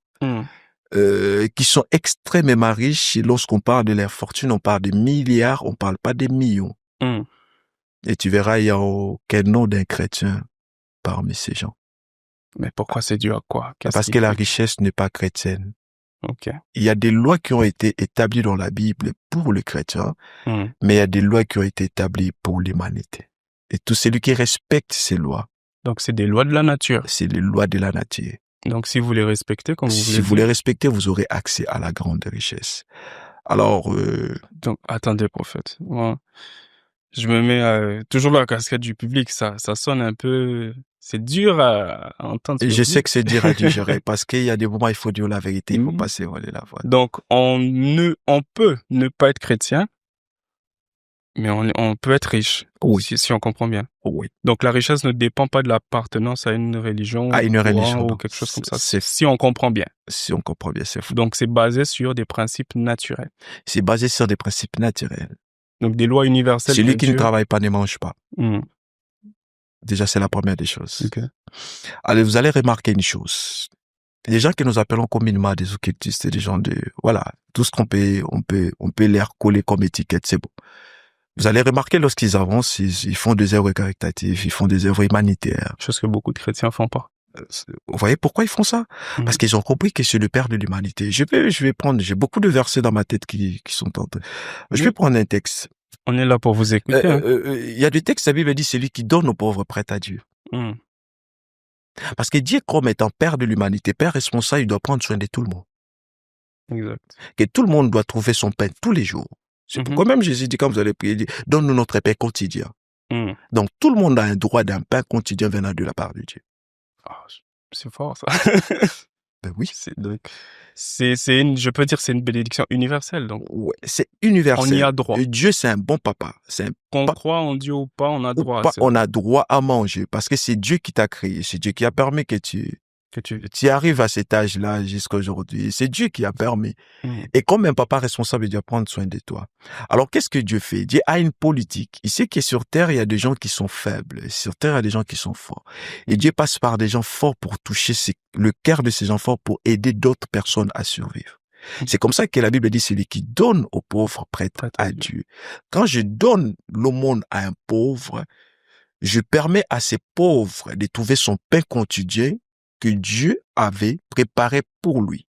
Qui sont extrêmement riches. Et lorsqu'on parle de leur fortune, on parle de milliards, on parle pas des millions. Et tu verras, il n'y a aucun nom d'un chrétien parmi ces gens. Mais pourquoi c'est dû à quoi? Parce que la richesse n'est pas chrétienne. Il y a des lois qui ont été établies dans la Bible pour les chrétiens, mais il y a des lois qui ont été établies pour l'humanité. Et tout celui qui respecte ces lois. Donc c'est des lois de la nature. C'est les lois de la nature. Donc si vous les respectez, comme vous voulez. Si vous les respectez, vous aurez accès à la grande richesse. Alors. Donc attendez, prophète. Moi, je me mets toujours dans la casquette du public. Ça sonne un peu. C'est dur à entendre. Je sais que c'est dur à digérer parce qu'il y a des moments il faut dire la vérité, il faut pas se voiler la voix. Donc on peut ne pas être chrétien, mais on peut être riche. Oui. Si on comprend bien. Oui. Donc la richesse ne dépend pas de l'appartenance à une religion. Ou quelque chose comme ça. Si on comprend bien. Si on comprend bien, c'est fou. Donc c'est basé sur des principes naturels. C'est basé sur des principes naturels. Donc des lois universelles. Celui qui ne travaille pas ne mange pas. Déjà, c'est la première des choses. Allez, vous allez remarquer une chose. Les gens que nous appelons communément des occultistes, des gens tout ce qu'on peut, on peut leur coller comme étiquette, c'est bon. Vous allez remarquer lorsqu'ils avancent, ils font des œuvres caritatives, ils font des œuvres humanitaires. Chose que beaucoup de chrétiens font pas. Vous voyez pourquoi ils font ça? Parce qu'ils ont compris que c'est le Père de l'humanité. J'ai beaucoup de versets dans ma tête qui sont en train. Je vais prendre un texte. On est là pour vous écouter. Il y a des textes, la Bible dit, celui qui donne aux pauvres prête à Dieu. Parce que Dieu, comme étant Père de l'humanité, Père responsable, il doit prendre soin de tout le monde. Exact. Que tout le monde doit trouver son pain tous les jours. C'est pourquoi même Jésus dit, quand vous allez prier, dit, donne-nous notre pain quotidien. Donc, tout le monde a un droit d'un pain quotidien venant de la part de Dieu. Oh, c'est fort, ça. Ben oui. Je peux dire, c'est une bénédiction universelle, donc. Ouais, c'est On y universel. a droit. Et Dieu, c'est un bon papa. Qu'on croit en Dieu ou pas, on a Ou droit à pas, ça. on a droit à manger parce que c'est Dieu qui t'a créé. C'est Dieu qui a permis que tu arrives à cet âge-là jusqu'à aujourd'hui. C'est Dieu qui a permis. Et comme un papa responsable, il doit prendre soin de toi. Alors, qu'est-ce que Dieu fait? Dieu a une politique. Il sait que sur terre, il y a des gens qui sont faibles. Sur terre, il y a des gens qui sont forts. Et Dieu passe par des gens forts pour toucher le cœur de ces gens forts pour aider d'autres personnes à survivre. C'est comme ça que la Bible dit, celui qui donne aux pauvres prête à Dieu. Quand je donne l'aumône à un pauvre, je permets à ces pauvres de trouver son pain quotidien que Dieu avait préparé pour lui.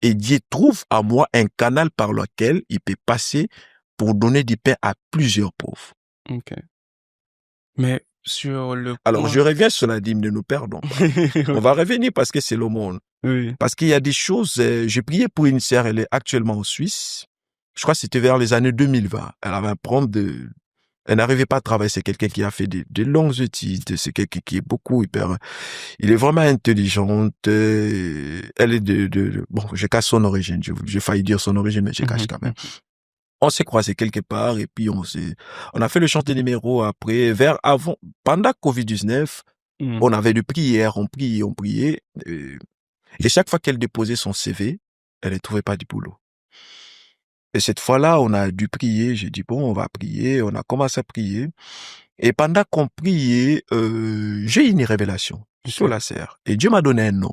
Et Dieu trouve à moi un canal par lequel il peut passer pour donner du pain à plusieurs pauvres. Ok. Mais sur le Alors, point... je reviens sur la dîme, ne nous perdons pas. On va revenir parce que c'est l'aumône. Oui. Parce qu'il y a des choses, j'ai prié pour une sœur, elle est actuellement en Suisse. Je crois que c'était vers les années 2020. Elle avait un problème elle n'arrivait pas à travailler. C'est quelqu'un qui a fait des longues études. C'est quelqu'un qui est il est vraiment intelligente. Elle est bon, je cache son origine. J'ai failli dire son origine, mais je cache quand même. On s'est croisés quelque part et puis on a fait le chant des numéros après, pendant Covid-19, on avait de prières, on priait. Et chaque fois qu'elle déposait son CV, elle ne trouvait pas du boulot. Et cette fois-là, on a dû prier. J'ai dit, bon, on va prier. On a commencé à prier. Et pendant qu'on priait, j'ai eu une révélation sur la serre. Et Dieu m'a donné un nom.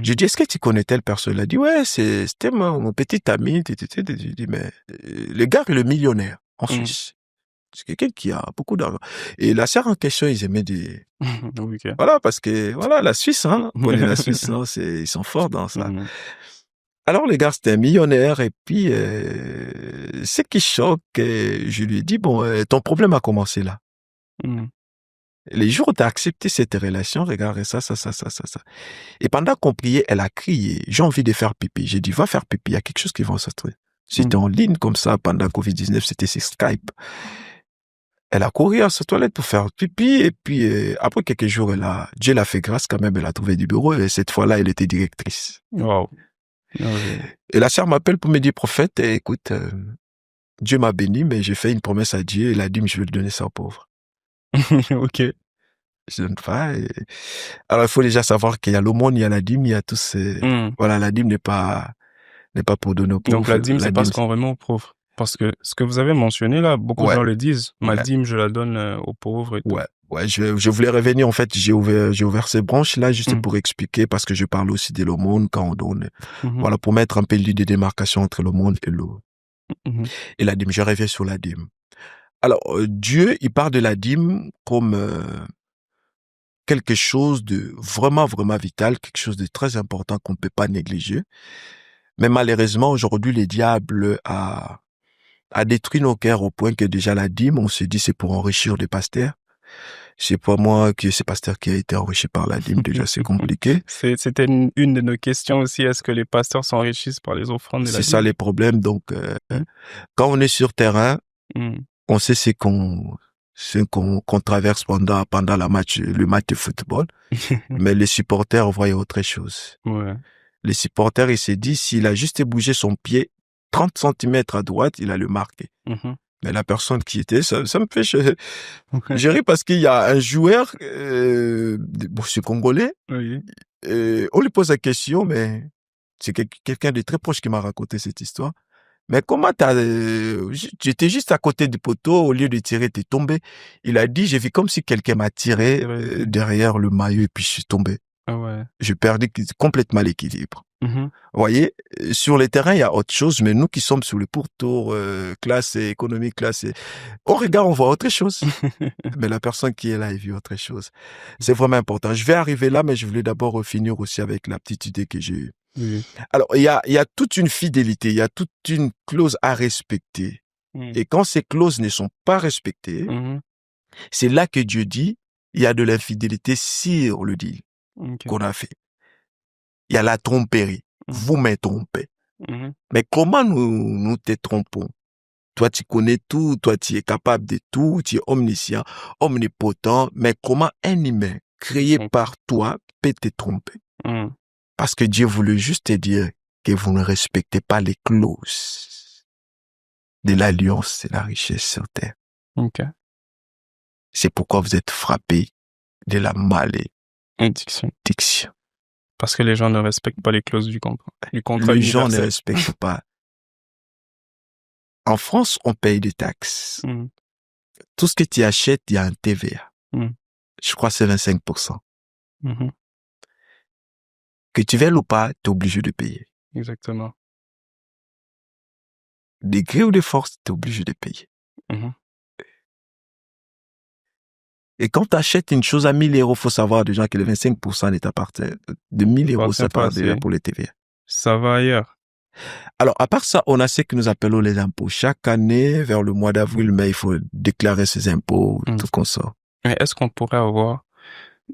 J'ai dit, est-ce que tu connais telle personne? Elle a dit, ouais, c'était mon petit ami. J'ai dit, mais le gars est le millionnaire en Suisse. C'est quelqu'un qui a beaucoup d'argent. Et la sœur en question, ils aimaient des... Okay. Voilà, parce que, voilà, la Suisse, hein. On connaît la Suisse, non? Ils sont forts dans ça. Alors, le gars, c'était un millionnaire, et puis, ce qui choque, je lui ai dit, bon, ton problème a commencé là. Les jours où tu as accepté cette relation, regarde ça. Et pendant qu'on priait, elle a crié, j'ai envie de faire pipi. J'ai dit, va faire pipi, il y a quelque chose qui va se trouver. C'était en ligne comme ça, pendant Covid-19, c'était sur Skype. Elle a couru à sa toilette pour faire pipi, et puis après quelques jours, Dieu l'a fait grâce quand même, elle a trouvé du bureau, et cette fois-là, elle était directrice. Wow. Et la sœur m'appelle pour me dire, prophète, écoute, Dieu m'a béni, mais j'ai fait une promesse à Dieu, il a dit, je vais le donner ça aux pauvres. Ok. Je donne pas. Alors, il faut déjà savoir qu'il y a l'aumône, il y a la dîme, il y a tous ces... Voilà, la dîme n'est pas pour donner aux pauvres. Donc la dîme, c'est pas ce qu'on remet aux pauvres. Parce que ce que vous avez mentionné là, beaucoup de gens le disent. Ma dîme, je la donne aux pauvres et tout. Ouais, je voulais revenir, en fait, j'ai ouvert ces branches-là juste pour expliquer, parce que je parle aussi de l'aumône quand on donne. Voilà, pour mettre un peu de démarcation entre l'aumône et l'eau. Et la dîme, je reviens sur la dîme. Alors, Dieu, il parle de la dîme comme quelque chose de vraiment, vraiment vital, quelque chose de très important qu'on ne peut pas négliger. Mais malheureusement, aujourd'hui, le diable a détruit nos cœurs au point que déjà la dîme, on se dit c'est pour enrichir les pasteurs. C'est pas moi qui c'est pasteur qui a été enrichi par la dîme, déjà c'est compliqué. C'était une de nos questions aussi, est-ce que les pasteurs s'enrichissent par les offrandes de la dîme? C'est ça les problèmes, donc quand on est sur terrain, on sait ce qu'on traverse pendant le match de football, mais les supporters voyaient autre chose. Ouais. Les supporters, ils se disent, s'il a juste bougé son pied 30 centimètres à droite, il a le marqué. Mais la personne qui était, ça me fait je ris parce qu'il y a un joueur, c'est congolais, on lui pose la question, mais c'est quelqu'un de très proche qui m'a raconté cette histoire. Mais comment j'étais juste à côté du poteau, au lieu de tirer, t'es tombé. Il a dit, j'ai vu comme si quelqu'un m'a tiré derrière le maillot et puis je suis tombé. Ah ouais. J'ai perdu complètement l'équilibre. Vous voyez, sur les terrains, il y a autre chose, mais nous qui sommes sur le pourtour, classe économique, on regarde, on voit autre chose. Mais la personne qui est là, elle vit autre chose. C'est vraiment important. Je vais arriver là, mais je voulais d'abord finir aussi avec la petite idée que j'ai eue. Alors, il y a toute une fidélité, il y a toute une clause à respecter. Et quand ces clauses ne sont pas respectées, c'est là que Dieu dit, il y a de l'infidélité sur le deal qu'on a fait. Il y a la tromperie. Vous me trompez. Mais comment nous te trompons? Toi, tu connais tout, toi, tu es capable de tout, tu es omniscient, omnipotent, mais comment un humain créé par toi peut te tromper? Parce que Dieu voulait juste te dire que vous ne respectez pas les clauses de l'alliance et la richesse sur terre. Ok. C'est pourquoi vous êtes frappés de la Indiction. malédiction. Parce que les gens ne respectent pas les clauses du contrat. Du contrat Les gens ne universel. respectent pas. En France, on paye des taxes. Mhm. Tout ce que tu achètes, il y a un TVA. Mhm. Je crois que c'est 25%. Mhm. Que tu veuilles ou pas, tu es obligé de payer. Exactement. De gré ou de force, tu es obligé de payer. Mhm. Et quand tu achètes une chose à 1 000 €, faut savoir déjà que les 25% ne t'appartient. De 1 000 €, ça part déjà pour les TVA. Ça va ailleurs. Alors, à part ça, on a ce que nous appelons les impôts. Chaque année, vers le mois d'avril, mai, il faut déclarer ses impôts, tout comme ça. Mais est-ce qu'on pourrait avoir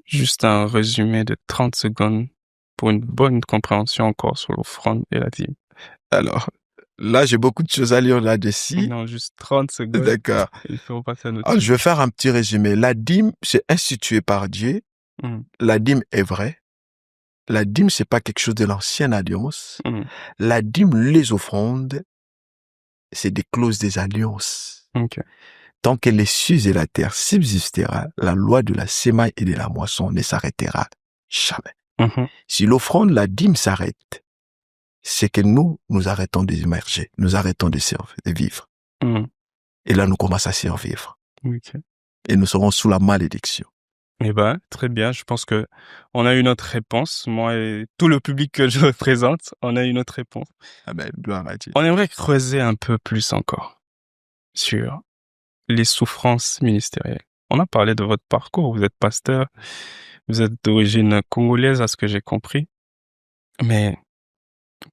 juste un résumé de 30 secondes pour une bonne compréhension encore sur l'offrande et la dîme? Alors, là, j'ai beaucoup de choses à lire là-dessus. Non, juste 30 secondes. D'accord. Il faut passer à notre Alors, je vais faire un petit résumé. La dîme, c'est institué par Dieu. La dîme est vraie. La dîme, c'est pas quelque chose de l'ancienne alliance. La dîme, les offrandes, c'est des clauses des alliances. Ok. Tant que les cieux et la terre subsistera, la loi de la semaille et de la moisson ne s'arrêtera jamais. Si l'offrande, la dîme s'arrête, c'est que nous arrêtons d'émerger, nous arrêtons de servir, de vivre. Et là, nous commençons à survivre. Ok. Et nous serons sous la malédiction. Eh ben, très bien. Je pense que on a eu notre réponse. Moi et tout le public que je représente, on a eu notre réponse. Ah ben, gloire à Dieu. On aimerait creuser un peu plus encore sur les souffrances ministérielles. On a parlé de votre parcours. Vous êtes pasteur. Vous êtes d'origine congolaise, à ce que j'ai compris. Mais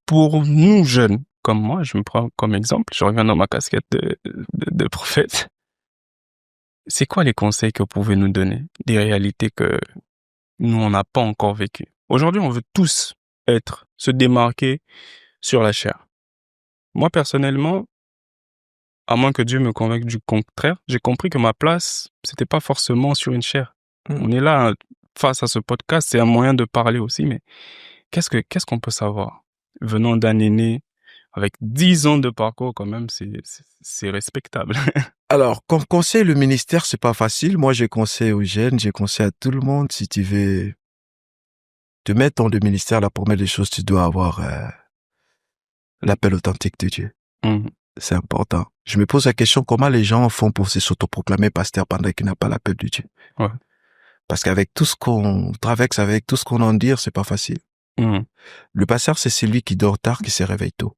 pour nous jeunes, comme moi, je me prends comme exemple, je reviens dans ma casquette de prophète. C'est quoi les conseils que vous pouvez nous donner? Des réalités que nous, on n'a pas encore vécues. Aujourd'hui, on veut tous se démarquer sur la chair. Moi, personnellement, à moins que Dieu me convainque du contraire, j'ai compris que ma place, c'était pas forcément sur une chair. On est là, face à ce podcast, c'est un moyen de parler aussi, mais qu'est-ce qu'on peut savoir? Venant d'un aîné, avec 10 ans de parcours, quand même, c'est respectable. Alors, comme conseil, le ministère, c'est pas facile. Moi, je conseille aux jeunes, je conseille à tout le monde, si tu veux te mettre dans le ministère, la première des choses, tu dois avoir l'appel authentique de Dieu. C'est important. Je me pose la question, comment les gens font pour s'autoproclamer pasteur pendant qu'ils n'ont pas l'appel de Dieu? Ouais. Parce qu'avec tout ce qu'on traverse, avec tout ce qu'on en dit, c'est pas facile. Le pasteur, c'est celui qui dort tard, qui se réveille tôt.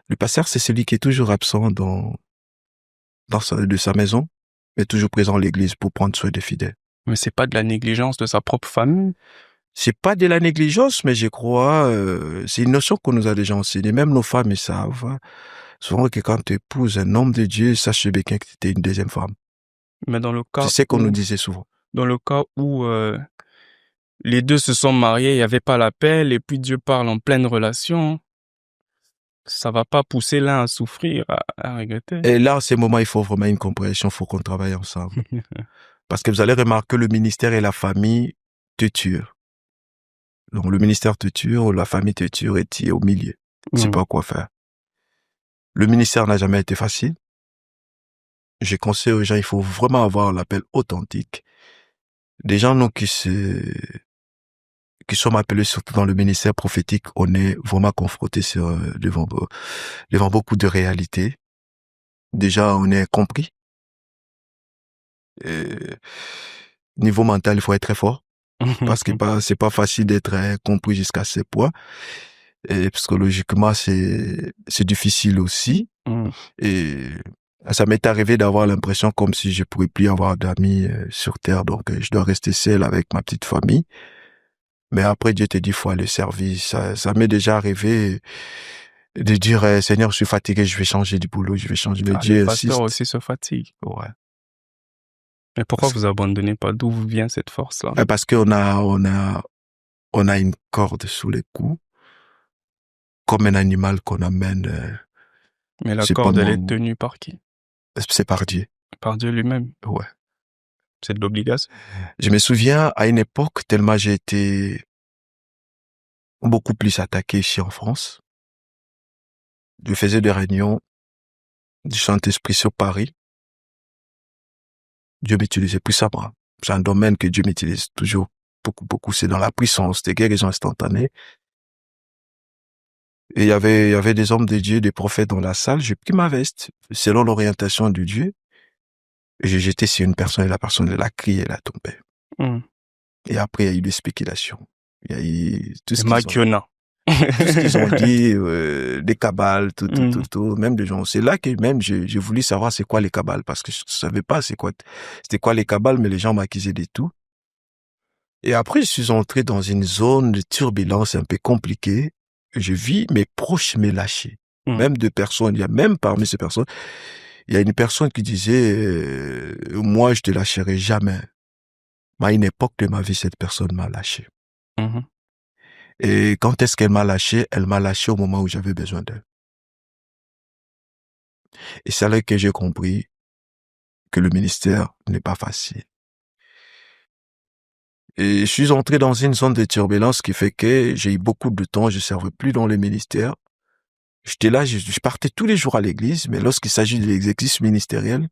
Le pasteur, c'est celui qui est toujours absent de sa maison, mais toujours présent à l'église pour prendre soin des fidèles. Mais c'est pas de la négligence de sa propre famille? C'est pas de la négligence, mais je crois, c'est une notion qu'on nous a déjà enseignée. Même nos femmes, ils savent. Souvent que quand tu épouses un homme de Dieu, sache bien que tu es une deuxième femme. Mais dans le cas C'est ce qu'on nous disait souvent. Dans le cas où les deux se sont mariés, il n'y avait pas l'appel, et puis Dieu parle en pleine relation, ça va pas pousser l'un à souffrir, à regretter. Et là, en ces moments, il faut vraiment une compréhension, il faut qu'on travaille ensemble. Parce que vous allez remarquer, le ministère et la famille te tuent. Donc, le ministère te tue, la famille te tue, et tu es au milieu. Tu sais pas quoi faire. Le ministère n'a jamais été facile. Je conseille aux gens, il faut vraiment avoir l'appel authentique. Des gens, nous, qui sommes appelés surtout dans le ministère prophétique, on est vraiment confrontés devant beaucoup de réalités. Déjà, on est compris. Niveau mental, il faut être très fort. Parce que c'est pas facile d'être compris jusqu'à ce point. Et psychologiquement, c'est difficile aussi. Et ça m'est arrivé d'avoir l'impression comme si je pourrais plus avoir d'amis sur terre. Donc, je dois rester seul avec ma petite famille. Mais après, Dieu te dit, faut aller servir. Ça m'est déjà arrivé de dire, Seigneur, je suis fatigué, je vais changer du boulot, je vais changer. Mais Dieu les insiste. pasteurs aussi se fatiguent. Ouais. Mais pourquoi vous abandonnez pas? D'où vient cette force-là? Parce qu'on a une corde sous les coups, comme un animal qu'on amène. Mais la corde, elle est tenue par qui? C'est par Dieu. Par Dieu lui-même. Ouais. C'est de l'obligation. Je me souviens, à une époque, tellement j'ai été beaucoup plus attaqué ici en France. Je faisais des réunions du Saint-Esprit sur Paris. Dieu m'utilisait plus à moi. C'est un domaine que Dieu m'utilise toujours beaucoup. C'est dans la puissance, des guérisons instantanées. Et il y avait des hommes de Dieu, des prophètes dans la salle. J'ai pris ma veste, selon l'orientation de Dieu. Et j'ai jeté sur une personne et la personne, elle a crié, elle a tombé. Et après, il y a eu des spéculations. Il y a eu tout ce qu'ils ont dit, des cabales, tout. Même des gens. C'est là que même j'ai voulu savoir c'est quoi les cabales, parce que je savais pas c'était quoi les cabales, mais les gens m'accusaient de tout. Et après, je suis entré dans une zone de turbulence un peu compliquée. Je vis mes proches me lâcher. Même deux personnes, il y a même parmi ces personnes, il y a une personne qui disait, moi, je te lâcherai jamais. Mais à une époque de ma vie, cette personne m'a lâché. Et quand est-ce qu'elle m'a lâché? Elle m'a lâché au moment où j'avais besoin d'elle. Et c'est là que j'ai compris que le ministère n'est pas facile. Et je suis entré dans une zone de turbulence qui fait que j'ai eu beaucoup de temps, je ne servais plus dans le ministère. J'étais là, je partais tous les jours à l'église, mais lorsqu'il s'agit de l'exercice ministériel,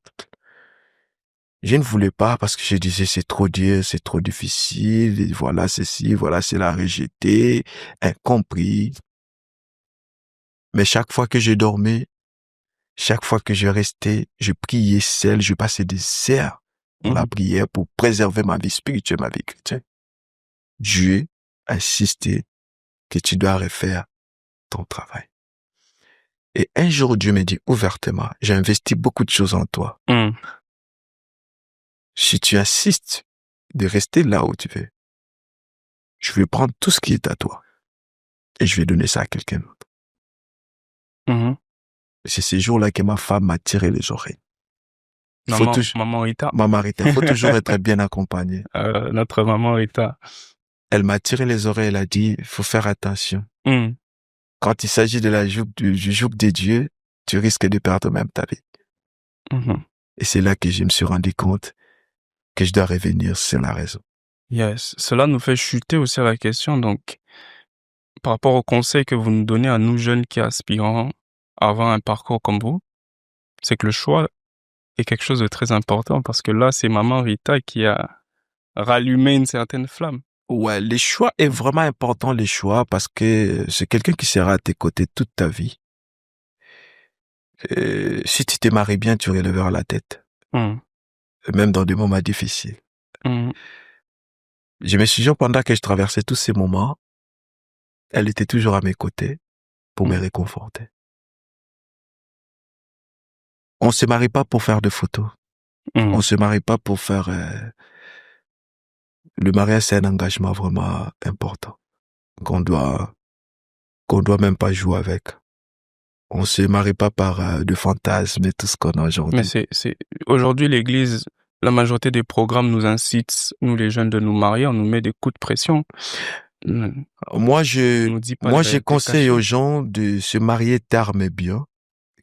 je ne voulais pas parce que je disais c'est trop dur, c'est trop difficile, et voilà ceci, voilà cela rejeté, incompris. Mais chaque fois que je dormais, chaque fois que je restais, je priais seul, je passais des heures dans la prière pour préserver ma vie spirituelle, ma vie chrétienne. Dieu a insisté que tu dois refaire ton travail. Et un jour, Dieu me dit ouvertement, j'ai investi beaucoup de choses en toi. Si tu insistes de rester là où tu veux, je vais prendre tout ce qui est à toi et je vais donner ça à quelqu'un d'autre. C'est ces jours-là que ma femme m'a tiré les oreilles. Maman Rita. Maman Rita, il faut toujours être bien accompagné. Notre maman Rita. Elle m'a tiré les oreilles, elle a dit, il faut faire attention. Quand il s'agit de du joug des dieux, tu risques de perdre même ta vie. Et c'est là que je me suis rendu compte que je dois revenir sur la raison. Yes. Cela nous fait chuter aussi à la question, donc, par rapport aux conseils que vous nous donnez à nous jeunes qui aspirons à avoir un parcours comme vous, c'est que le choix est quelque chose de très important parce que là, c'est maman Rita qui a rallumé une certaine flamme. Ouais, les choix est vraiment important, les choix, parce que c'est quelqu'un qui sera à tes côtés toute ta vie. Et si tu te maries bien, tu relèveras la tête. Même dans des moments difficiles. Je me suis dit, pendant que je traversais tous ces moments, elle était toujours à mes côtés pour me réconforter. On se marie pas pour faire de photos. On se marie pas pour faire... Le mariage, c'est un engagement vraiment important qu'on doit même pas jouer avec. On se marie pas par de fantasmes et tout ce qu'on a aujourd'hui. Mais aujourd'hui, l'église, la majorité des programmes nous incitent, nous les jeunes, de nous marier, on nous met des coups de pression. Moi, je conseille aux gens de se marier tard mais bien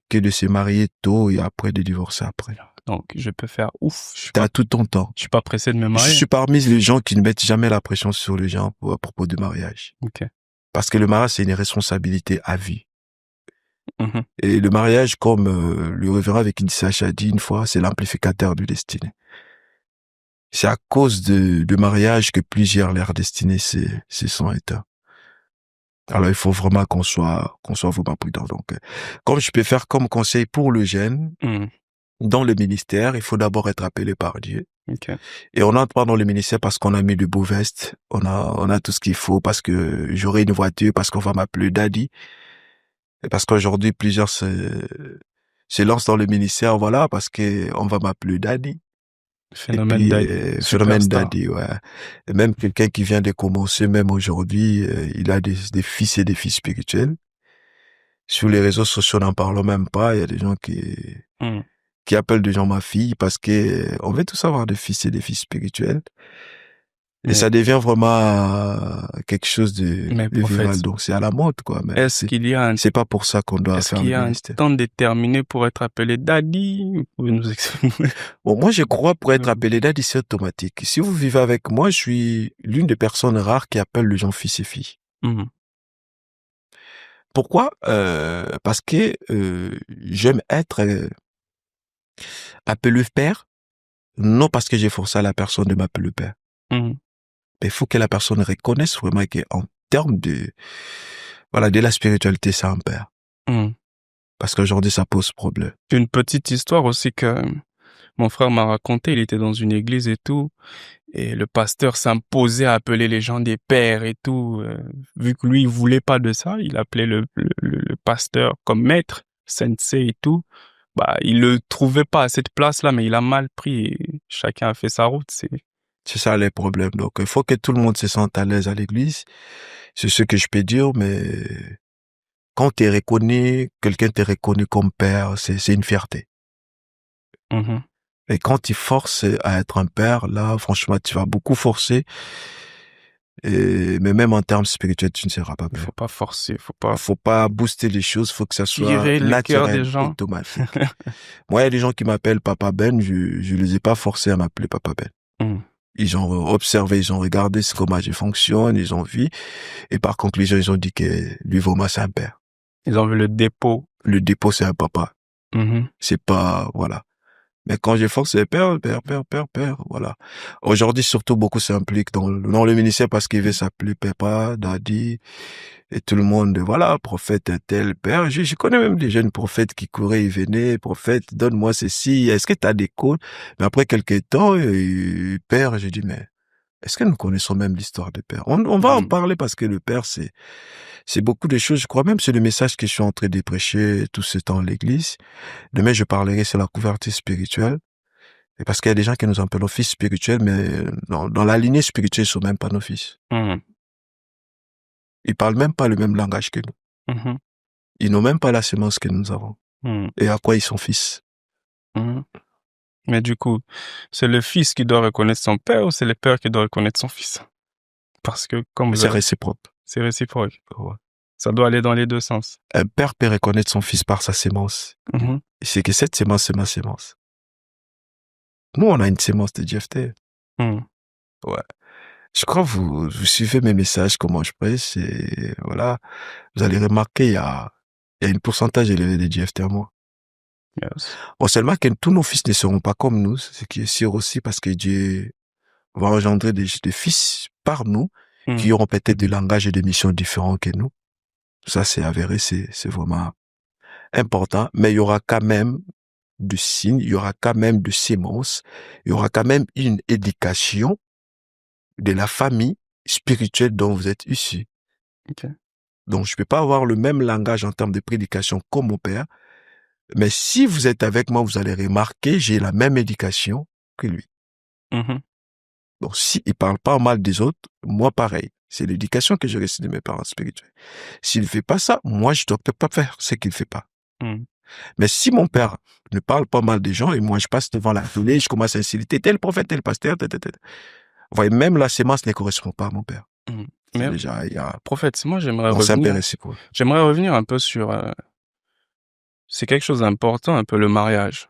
que de se marier tôt et après de divorcer après. Donc, je peux faire ouf. T'as tout ton temps. Je suis pas pressé de me marier. Je suis parmi les gens qui ne mettent jamais la pression sur les gens à propos du mariage. Okay. Parce que le mariage, c'est une responsabilité à vie. Et le mariage, comme le révérend avec une CH a dit une fois, c'est l'amplificateur du destiné. C'est à cause de mariage que plusieurs leur destinée se sont éteints. Alors, il faut vraiment qu'on soit vraiment prudent. Donc, comme je peux faire comme conseil pour le jeune, dans le ministère, il faut d'abord être appelé par Dieu. Okay. Et on n'entre pas dans le ministère parce qu'on a mis de beaux vestes, on a tout ce qu'il faut, parce que j'aurai une voiture, parce qu'on va m'appeler Daddy. Et parce qu'aujourd'hui, plusieurs se lancent dans le ministère, voilà, parce que on va m'appeler Daddy. Phénomène Daddy. Phénomène Daddy, ouais. Et même quelqu'un qui vient de commencer, même aujourd'hui, il a des fils et des filles spirituels. Sur les réseaux sociaux, n'en parlons même pas. Il y a des gens qui appellent des gens ma fille parce que on veut tous avoir des fils et des filles spirituels. Et ça devient vraiment quelque chose de viral. Donc, c'est à la mode, quoi. Mais est-ce qu'il y a c'est pas pour ça qu'on doit faire le ministère. Est-ce qu'il y a un temps déterminé pour être appelé Daddy? Vous pouvez nous expliquer? Bon, moi, je crois pour être appelé Daddy, c'est automatique. Si vous vivez avec moi, je suis l'une des personnes rares qui appelle les gens fils et filles. Pourquoi? Parce que j'aime être appelé père, non parce que j'ai forcé à la personne de m'appeler père. Mhm. Mais il faut que la personne reconnaisse vraiment qu'en termes de la spiritualité, c'est un père. Mhm. Parce qu'aujourd'hui, ça pose problème. Une petite histoire aussi que mon frère m'a raconté, il était dans une église et tout, et le pasteur s'imposait à appeler les gens des pères et tout. Vu que lui, il voulait pas de ça, il appelait le pasteur comme maître, sensei et tout. Bah, il le trouvait pas à cette place-là, mais il a mal pris et chacun a fait sa route. C'est ça les problèmes. Donc, il faut que tout le monde se sente à l'aise à l'église. C'est ce que je peux dire, mais quand t'es reconnu, quelqu'un t'est reconnu comme père, c'est une fierté. Mhm. Et quand tu forces à être un père, là, franchement, tu vas beaucoup forcer. Mais même en termes spirituels, tu ne seras pas Il père. faut pas forcer, Faut pas booster les choses, faut que ça soit tirer le cœur des naturel, gens. automatique. Moi, il y a des gens qui m'appellent Papa Ben, je les ai pas forcés à m'appeler Papa Ben. Mhm. Ils ont observé, ils ont regardé comment je fonctionne, ils ont vu, et par conclusion, ils ont dit que lui, vraiment, c'est un père. Ils ont vu le dépôt. Le dépôt, c'est un papa. Mhm. C'est pas, voilà. Mais quand je force, c'est père, voilà. Aujourd'hui, surtout, beaucoup s'impliquent dans le ministère parce qu'ils veulent s'appeler papa, daddy, et tout le monde, voilà, prophète tel, père. Je connais même des jeunes prophètes qui couraient, ils venaient, prophète, donne-moi ceci, est-ce que t'as des codes? Mais après quelques temps, père, j'ai dit, mais est-ce que nous connaissons même l'histoire de père? On va en Mhm. parler parce que le père, c'est beaucoup de choses. Je crois même c'est le message que je suis en train de prêcher tout ce temps à l'église. Demain, je parlerai sur la couverture spirituelle. Et parce qu'il y a des gens qui nous appellent nos fils spirituels, mais dans la lignée spirituelle, ils sont même pas nos fils. Mhm. Ils parlent même pas le même langage que nous. Mhm. Ils n'ont même pas la semence que nous avons. Mhm. Et à quoi ils sont fils? Mhm. Mais du coup, c'est le fils qui doit reconnaître son père ou c'est le père qui doit reconnaître son fils? Parce que, comme vous C'est avez, réciproque. c'est réciproque. Ouais. Ça doit aller dans les deux sens. Un père peut reconnaître son fils par sa sémence. Mhm. Et c'est que cette sémence, c'est ma sémence. Nous, on a une sémence de JFT. Mhm. Ouais. Je crois que vous suivez mes messages, comment je prêche, et voilà. Vous allez remarquer, il y a une pourcentage élevé de JFT à moi. Yes. Bon, seulement que tous nos fils ne seront pas comme nous, ce qui est sûr aussi parce que Dieu va engendrer des fils par nous qui Mhm. auront peut-être des langages et des missions différents que nous. Ça, c'est avéré, c'est vraiment important. Mais il y aura quand même de signes, il y aura quand même de sémences, il y aura quand même une éducation de la famille spirituelle dont vous êtes issus. Ok. Donc, je peux pas avoir le même langage en termes de prédication comme mon père, mais si vous êtes avec moi, vous allez remarquer, j'ai la même éducation que lui. Mhm. Donc, si il parle pas mal des autres, moi pareil. C'est l'éducation que j'ai reçue de mes parents spirituels. S'il fait pas ça, moi je dois peut-être pas faire ce qu'il fait pas. Mhm. Mais si mon père ne parle pas mal des gens et moi je passe devant la télé, je commence à insulter tel prophète, tel pasteur, vous voyez, même la sémence ne correspond pas à mon père. Mhm. C'est Mais, déjà, il y a, prophète, moi, donc c'est un peu réciproque. j'aimerais revenir un peu sur, c'est quelque chose d'important, un peu le mariage.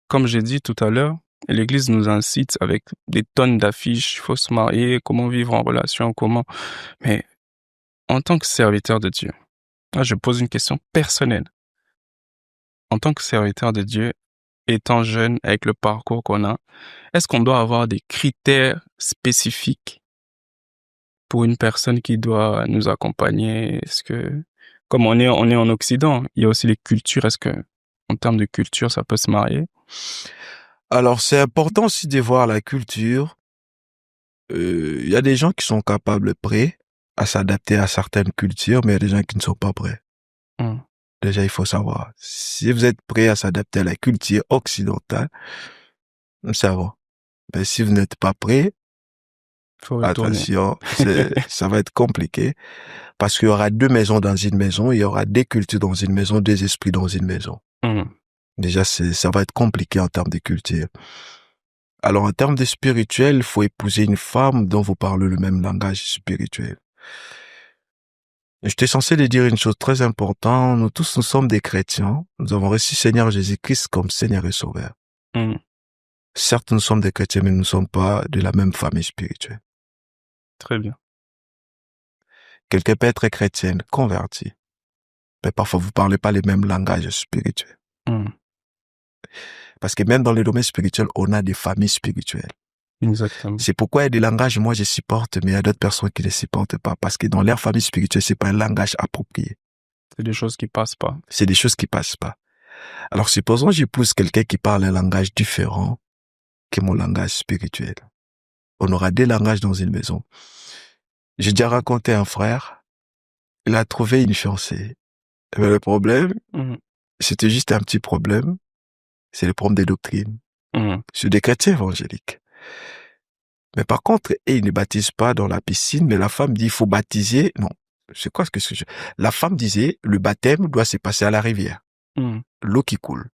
Comme j'ai dit tout à l'heure, l'Église nous incite avec des tonnes d'affiches, il faut se marier, comment vivre en relation, comment. Mais en tant que serviteur de Dieu, là, je pose une question personnelle. En tant que serviteur de Dieu, étant jeune, avec le parcours qu'on a, est-ce qu'on doit avoir des critères spécifiques pour une personne qui doit nous accompagner? Est-ce que, comme on est en Occident, il y a aussi les cultures. Est-ce que, en termes de culture, ça peut se marier? Alors c'est important aussi de voir la culture. Il y a des gens qui sont capables, prêts à s'adapter à certaines cultures, mais il y a des gens qui ne sont pas prêts. Hmm. Déjà, il faut savoir. Si vous êtes prêt à s'adapter à la culture occidentale, ça va. Mais si vous n'êtes pas prêt, Faut retourner. attention, ça va être compliqué. Parce qu'il y aura deux maisons dans une maison, il y aura des cultures dans une maison, des esprits dans une maison. Hmm. Déjà, ça va être compliqué en termes de culture. Alors, en termes de spirituel, il faut épouser une femme dont vous parlez le même langage spirituel. J'étais censé lui dire une chose très importante. Nous tous, nous sommes des chrétiens. Nous avons reçu Seigneur Jésus-Christ comme Seigneur et Sauveur. Hmm. Certes, nous sommes des chrétiens, mais nous ne sommes pas de la même famille spirituelle. Très bien. quelqu'un peut être chrétienne, converti. Mais parfois, vous parlez pas les mêmes langages spirituels. Parce que même dans le domaine spirituel, on a des familles spirituelles. Exactement. C'est pourquoi il y a des langages, moi, je supporte, mais il y a d'autres personnes qui ne supportent pas. Parce que dans leur famille spirituelle, c'est pas un langage approprié. C'est des choses qui passent pas. C'est des choses qui passent pas. Alors, supposons j'épouse quelqu'un qui parle un langage différent que mon langage spirituel. On aura deux langages dans une maison. J'ai déjà raconté à un frère, il a trouvé une fiancée. Mais le problème, c'était juste un petit problème. C'est le problème des doctrines. C'est des chrétiens évangéliques. Mais par contre, ils ne baptisent pas dans la piscine, mais la femme dit il faut baptiser. Non, c'est quoi ce que je... La femme disait le baptême doit se passer à la rivière. L'eau qui coule.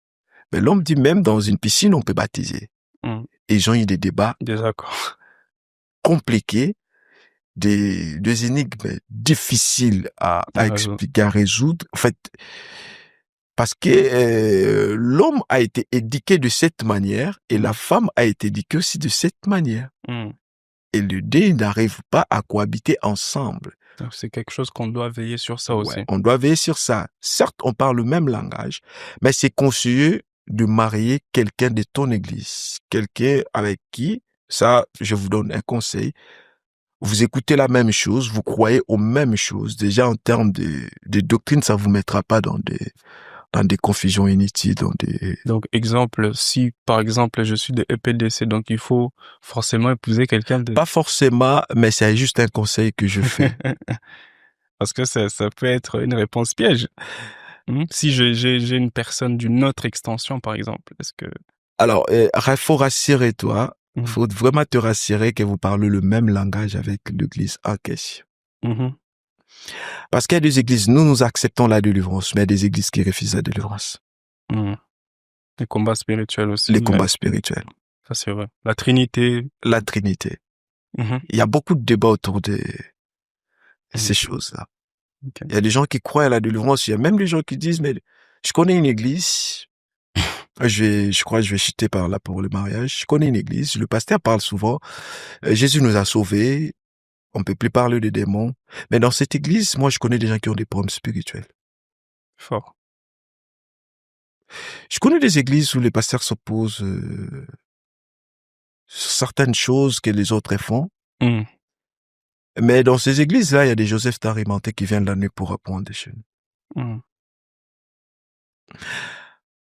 Mais l'homme dit même dans une piscine, on peut baptiser. Et ils ont eu des débats compliqués, des énigmes difficiles à expliquer, à résoudre. En fait, parce que l'homme a été éduqué de cette manière et la femme a été éduquée aussi de cette manière. Et les deux n'arrivent pas à cohabiter ensemble. Donc c'est quelque chose qu'on doit veiller sur ça aussi. On doit veiller sur ça. Certes, on parle le même langage, mais c'est conseillé de marier quelqu'un de ton église. Quelqu'un avec qui, ça, je vous donne un conseil, vous écoutez la même chose, vous croyez aux mêmes choses. Déjà, en termes de doctrine, ça vous mettra pas dans des confusions inutiles, Donc, exemple, si, par exemple, je suis de EPDC, donc il faut forcément épouser quelqu'un de... Pas forcément, mais c'est juste un conseil que je fais. Parce que ça peut être une réponse piège. Si j'ai une personne d'une autre extension, par exemple, est-ce que... Alors, il faut rassurer toi. Il faut vraiment te rassurer que vous parlez le même langage avec l'église en question. Parce qu'il y a des églises, nous acceptons la délivrance, mais il y a des églises qui refusent la délivrance. Les combats spirituels aussi. Les combats spirituels. Ça, c'est vrai. La Trinité. La Trinité. Il y a beaucoup de débats autour de ces choses-là. Il y a des gens qui croient à la délivrance. Il y a même des gens qui disent, mais je connais une église. Je crois que je vais chuter par là pour le mariage. Je connais une église. Le pasteur parle souvent. Jésus nous a sauvés. On peut plus parler des démons. Mais dans cette église, moi, je connais des gens qui ont des problèmes spirituels. Fort. Je connais des églises où les pasteurs s'opposent sur certaines choses que les autres font. Mais dans ces églises-là, il y a des Joseph d'Arimathée qui viennent l'année pour apprendre des choses.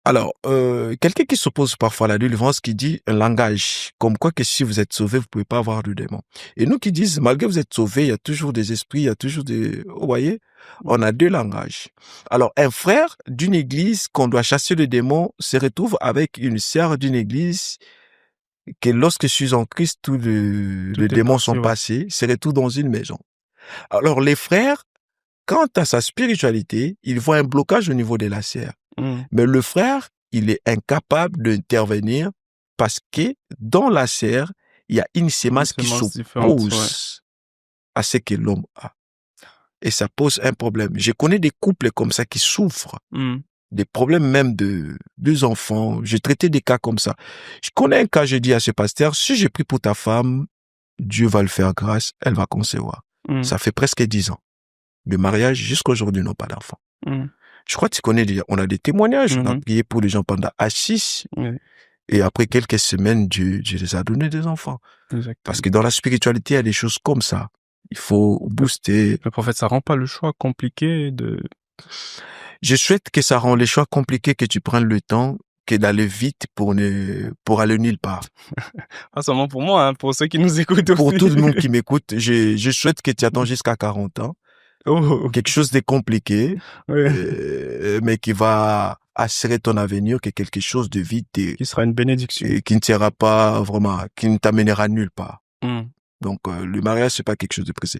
Alors, quelqu'un qui s'oppose parfois à la délivrance, qui dit un langage, comme quoi que si vous êtes sauvé, vous pouvez pas avoir de démon. Et nous qui disent, malgré que vous êtes sauvé, il y a toujours des esprits, il y a toujours des... Vous voyez, on a deux langages. Alors, un frère d'une église qu'on doit chasser le démon se retrouve avec une sœur d'une église que lorsque je suis en Christ, tous les démons sont passés, se retrouve dans une maison. Alors, les frères, quant à sa spiritualité, ils voient un blocage au niveau de la sœur. Mais le frère, il est incapable d'intervenir parce que dans la sœur, il y a une sémence qui s'oppose à ce que l'homme a. Et ça pose un problème. Je connais des couples comme ça qui souffrent. Des problèmes même de deux enfants. J'ai traité des cas comme ça. Je connais un cas, je dis à ce pasteur, si j'ai pris pour ta femme, Dieu va le faire grâce, elle va concevoir. Ça fait presque 10 ans. De mariage jusqu'à aujourd'hui, n'ont pas d'enfant. Je crois que tu connais déjà, on a des témoignages, on a prié pour les gens pendant A6, et après quelques semaines, Dieu les a donné des enfants. Exactement. Parce que dans la spiritualité, il y a des choses comme ça. Il faut booster. Le prophète, ça rend pas le choix compliqué de... Je souhaite que ça rend les choix compliqués, que tu prennes le temps, que d'aller vite pour aller nulle part. Pas seulement pour moi, hein, pour ceux qui nous écoutent aussi. Pour tout le monde qui m'écoute, je souhaite que tu attends jusqu'à 40 ans. Quelque chose de compliqué, mais qui va assurer ton avenir, que quelque chose de vite qui sera une bénédiction et qui ne sera pas vraiment, qui ne t'amènera nulle part. Donc le mariage, c'est pas quelque chose de pressé.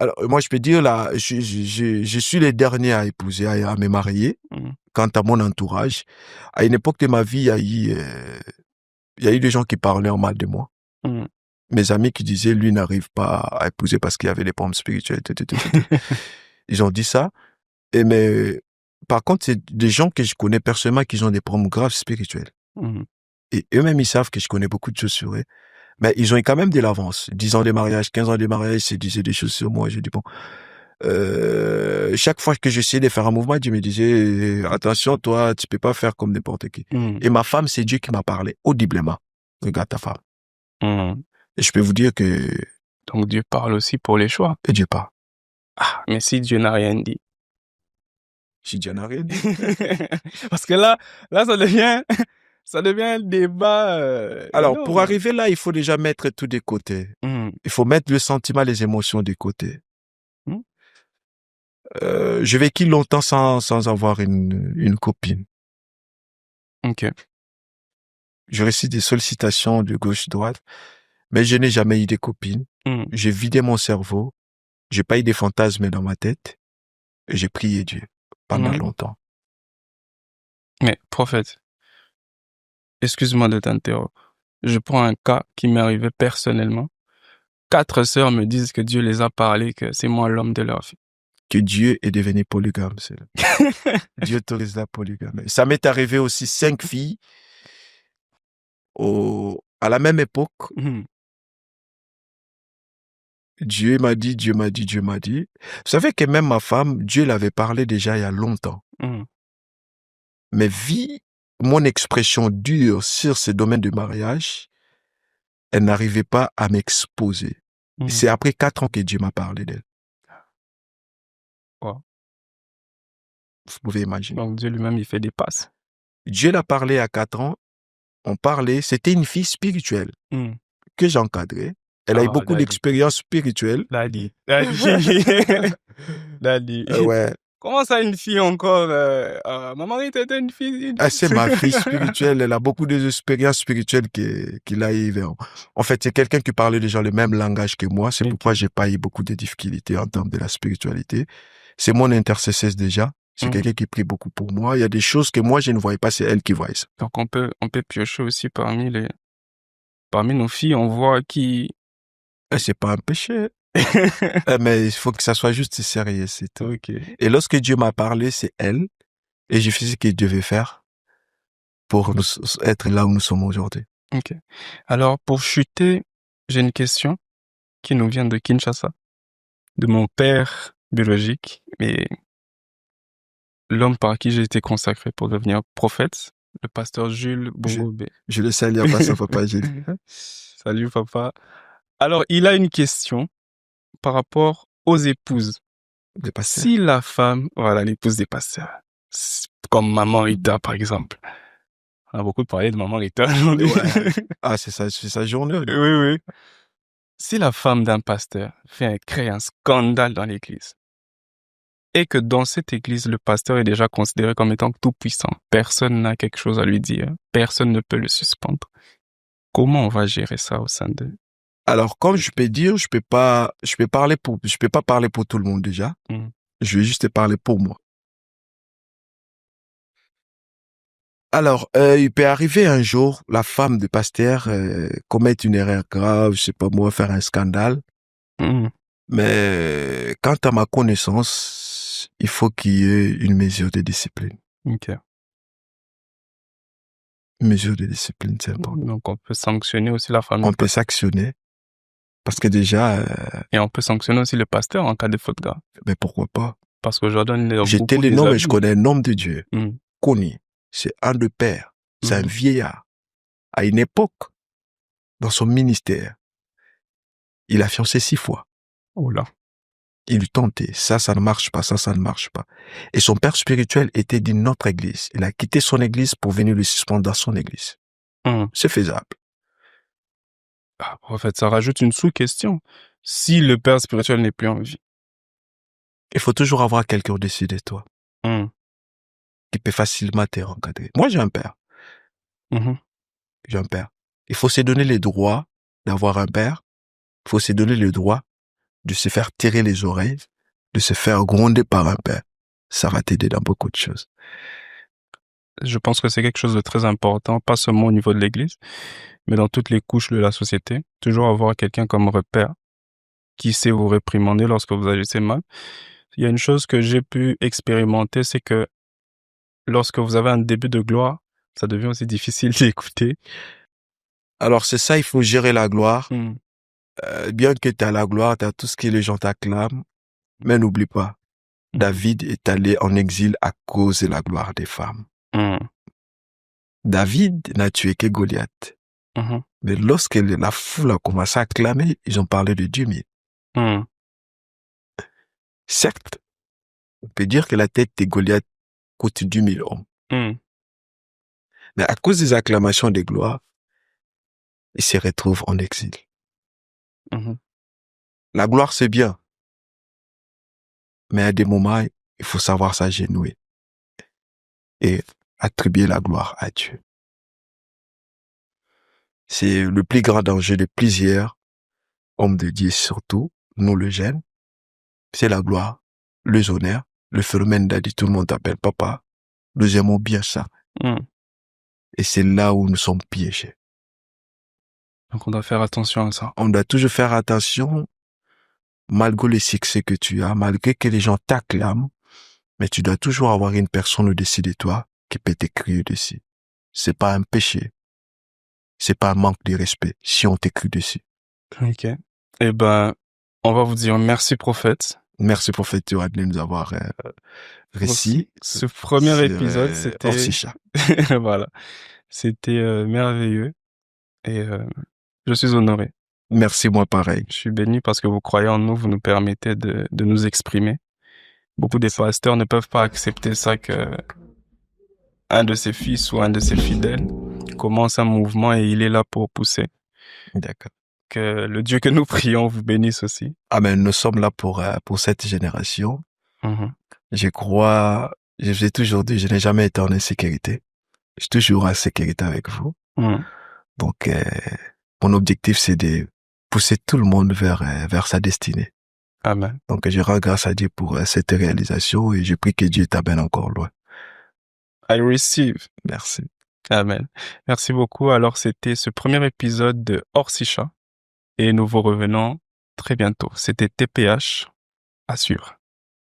Alors moi, je peux dire là, je suis le dernier à épouser, à me marier. Quant à mon entourage, à une époque de ma vie, il y a eu des gens qui parlaient en mal de moi. Mes amis qui disaient, lui n'arrive pas à épouser parce qu'il y avait des problèmes spirituels. Ils ont dit ça. Mais par contre, c'est des gens que je connais personnellement qui ont des problèmes graves spirituels. Et eux-mêmes, ils savent que je connais beaucoup de choses sur eux. Mais ils ont eu quand même de l'avance. 10 ans de mariage, 15 ans de mariage, ils se disaient des choses sur moi. J'ai dit, bon, chaque fois que j'essayais de faire un mouvement, Dieu me disait, attention, toi, tu peux pas faire comme n'importe qui. Et ma femme, c'est Dieu qui m'a parlé audiblement. Regarde ta femme. Et je peux vous dire que... Donc Dieu parle aussi pour les choix. Et Dieu parle. Ah, mais si Dieu n'a rien dit. Si Dieu n'a rien dit. Parce que là, ça devient un débat. Alors, énorme. pour arriver là, il faut déjà mettre tout de côté. Il faut mettre le sentiment, les émotions de côté. J'ai vécu longtemps sans avoir une copine. Ok. Je reçus des sollicitations de gauche-droite, mais je n'ai jamais eu de copine. J'ai vidé mon cerveau. J'ai pas eu des fantasmes dans ma tête. Et j'ai prié Dieu pendant longtemps. Mais, prophète, excuse-moi de t'interrompre. Je prends un cas qui m'est arrivé personnellement. 4 sœurs me disent que Dieu les a parlé, que c'est moi l'homme de leur vie. Que Dieu est devenu polygame, c'est là. Dieu autorise la polygamie. Ça m'est arrivé aussi 5 filles à la même époque. Dieu m'a dit. Vous savez que même ma femme, Dieu l'avait parlé déjà il y a longtemps. Mais vu mon expression dure sur ce domaine de mariage, elle n'arrivait pas à m'exposer. C'est après 4 ans que Dieu m'a parlé d'elle. Wow. Vous pouvez imaginer. Donc Dieu lui-même, il fait des passes. Dieu l'a parlé à 4 ans. On parlait, c'était une fille spirituelle que j'encadrais. Elle a eu beaucoup d'expériences spirituelles. Daddy. Ouais. Comment ça, une fille encore ma mari était une fille. C'est ma fille spirituelle. Elle a beaucoup d'expériences spirituelles qu'il a eues. En fait, c'est quelqu'un qui parlait déjà le même langage que moi. C'est pourquoi j'ai pas eu beaucoup de difficultés en termes de la spiritualité. C'est mon intercesseuse déjà. C'est quelqu'un qui prie beaucoup pour moi. Il y a des choses que moi, je ne voyais pas. C'est elle qui voyait ça. Donc, on peut piocher aussi parmi nos filles. On voit qui... C'est pas un péché. Mais il faut que ça soit juste sérieux, c'est tout. Okay. Et lorsque Dieu m'a parlé, c'est elle. Et j'ai fait ce qu'il devait faire pour être là où nous sommes aujourd'hui. Ok. Alors, pour chuter, j'ai une question qui nous vient de Kinshasa, de mon père biologique, mais l'homme par qui j'ai été consacré pour devenir prophète, le pasteur Jules Bongobé. Je le salue à passer, papa Jules. Salut, papa. Alors, il a une question par rapport aux épouses. Si la femme, voilà, l'épouse des pasteurs, comme Maman Rita, par exemple. On a beaucoup parlé de Maman Rita aujourd'hui. Ouais. Ah, c'est sa journée. Oui. Si la femme d'un pasteur crée un scandale dans l'église, et que dans cette église, le pasteur est déjà considéré comme étant tout puissant, personne n'a quelque chose à lui dire, personne ne peut le suspendre. Comment on va gérer ça au sein de... Alors, comme je peux dire, je peux pas parler pour tout le monde déjà. Je vais juste parler pour moi. Alors, il peut arriver un jour, la femme du pasteur commettre une erreur grave, je sais pas moi, faire un scandale. Mais quant à ma connaissance, il faut qu'il y ait une mesure de discipline. Ok. Une mesure de discipline, c'est important. Donc, on peut sanctionner aussi la femme. On peut sanctionner. Parce que déjà... Et on peut sanctionner aussi le pasteur en cas de faute grave. Mais pourquoi pas? Parce qu'aujourd'hui, j'étais le nom et je connais un homme de Dieu. Connu. C'est un de père. C'est un vieillard. À une époque, dans son ministère, il a fiancé 6 fois. Oh là. Il lui tentait. Ça ne marche pas. Ça ne marche pas. Et son père spirituel était d'une autre église. Il a quitté son église pour venir le suspendre dans son église. C'est faisable. Ah, en fait, ça rajoute une sous-question. Si le père spirituel n'est plus en vie. Il faut toujours avoir quelqu'un au-dessus de toi. Qui peut facilement te encadrer. Moi, j'ai un père. J'ai un père. Il faut se donner les droits d'avoir un père. Il faut se donner le droit de se faire tirer les oreilles, de se faire gronder par un père. Ça va t'aider dans beaucoup de choses. Je pense que c'est quelque chose de très important, pas seulement au niveau de l'église, mais dans toutes les couches de la société. Toujours avoir quelqu'un comme repère qui sait vous réprimander lorsque vous agissez mal. Il y a une chose que j'ai pu expérimenter, c'est que lorsque vous avez un début de gloire, ça devient aussi difficile d'écouter. Alors c'est ça, il faut gérer la gloire. Bien que tu as la gloire, tu as tout ce que les gens t'acclament. Mais n'oublie pas, David est allé en exil à cause de la gloire des femmes. David n'a tué que Goliath. Mais lorsque la foule a commencé à clamer, ils ont parlé de 10 000. Certes, on peut dire que la tête de Goliath coûte 10 000 hommes. Mais à cause des acclamations de gloire, il se retrouve en exil. La gloire, c'est bien. Mais à des moments, il faut savoir s'agenouiller et attribuer la gloire à Dieu. C'est le plus grand danger de plusieurs hommes de Dieu, surtout nous le jeunes. C'est la gloire, les honneurs, le phénomène d'Adi, tout le monde t'appelle papa. Nous aimons bien ça. Et c'est là où nous sommes piégés. Donc on doit faire attention à ça. On doit toujours faire attention, malgré les succès que tu as, malgré que les gens t'acclament, mais tu dois toujours avoir une personne au-dessus de toi qui peut t'écrire dessus. C'est pas un péché. C'est pas un manque de respect si on t'écrit dessus. Ok. Eh ben, on va vous dire merci, prophète. Merci, prophète, de nous avoir réussi. Ce premier épisode, c'était... Orsicha. Voilà. C'était merveilleux. Et je suis honoré. Merci, moi pareil. Je suis béni parce que vous croyez en nous, vous nous permettez de nous exprimer. Beaucoup des pasteurs ne peuvent pas accepter ça que un de ses fils ou un de ses fidèles commence un mouvement et il est là pour pousser. D'accord. Que le Dieu que nous prions vous bénisse aussi. Amen. Nous sommes là pour cette génération. Je crois, je vous ai toujours dit, je n'ai jamais été en insécurité. Je suis toujours en sécurité avec vous. Donc, mon objectif, c'est de pousser tout le monde vers sa destinée. Amen. Donc, je rends grâce à Dieu pour cette réalisation et je prie que Dieu t'amène encore loin. I receive. Merci. Amen. Merci beaucoup. Alors, c'était ce premier épisode de Orsicha et nous vous revenons très bientôt. C'était TPH. À suivre.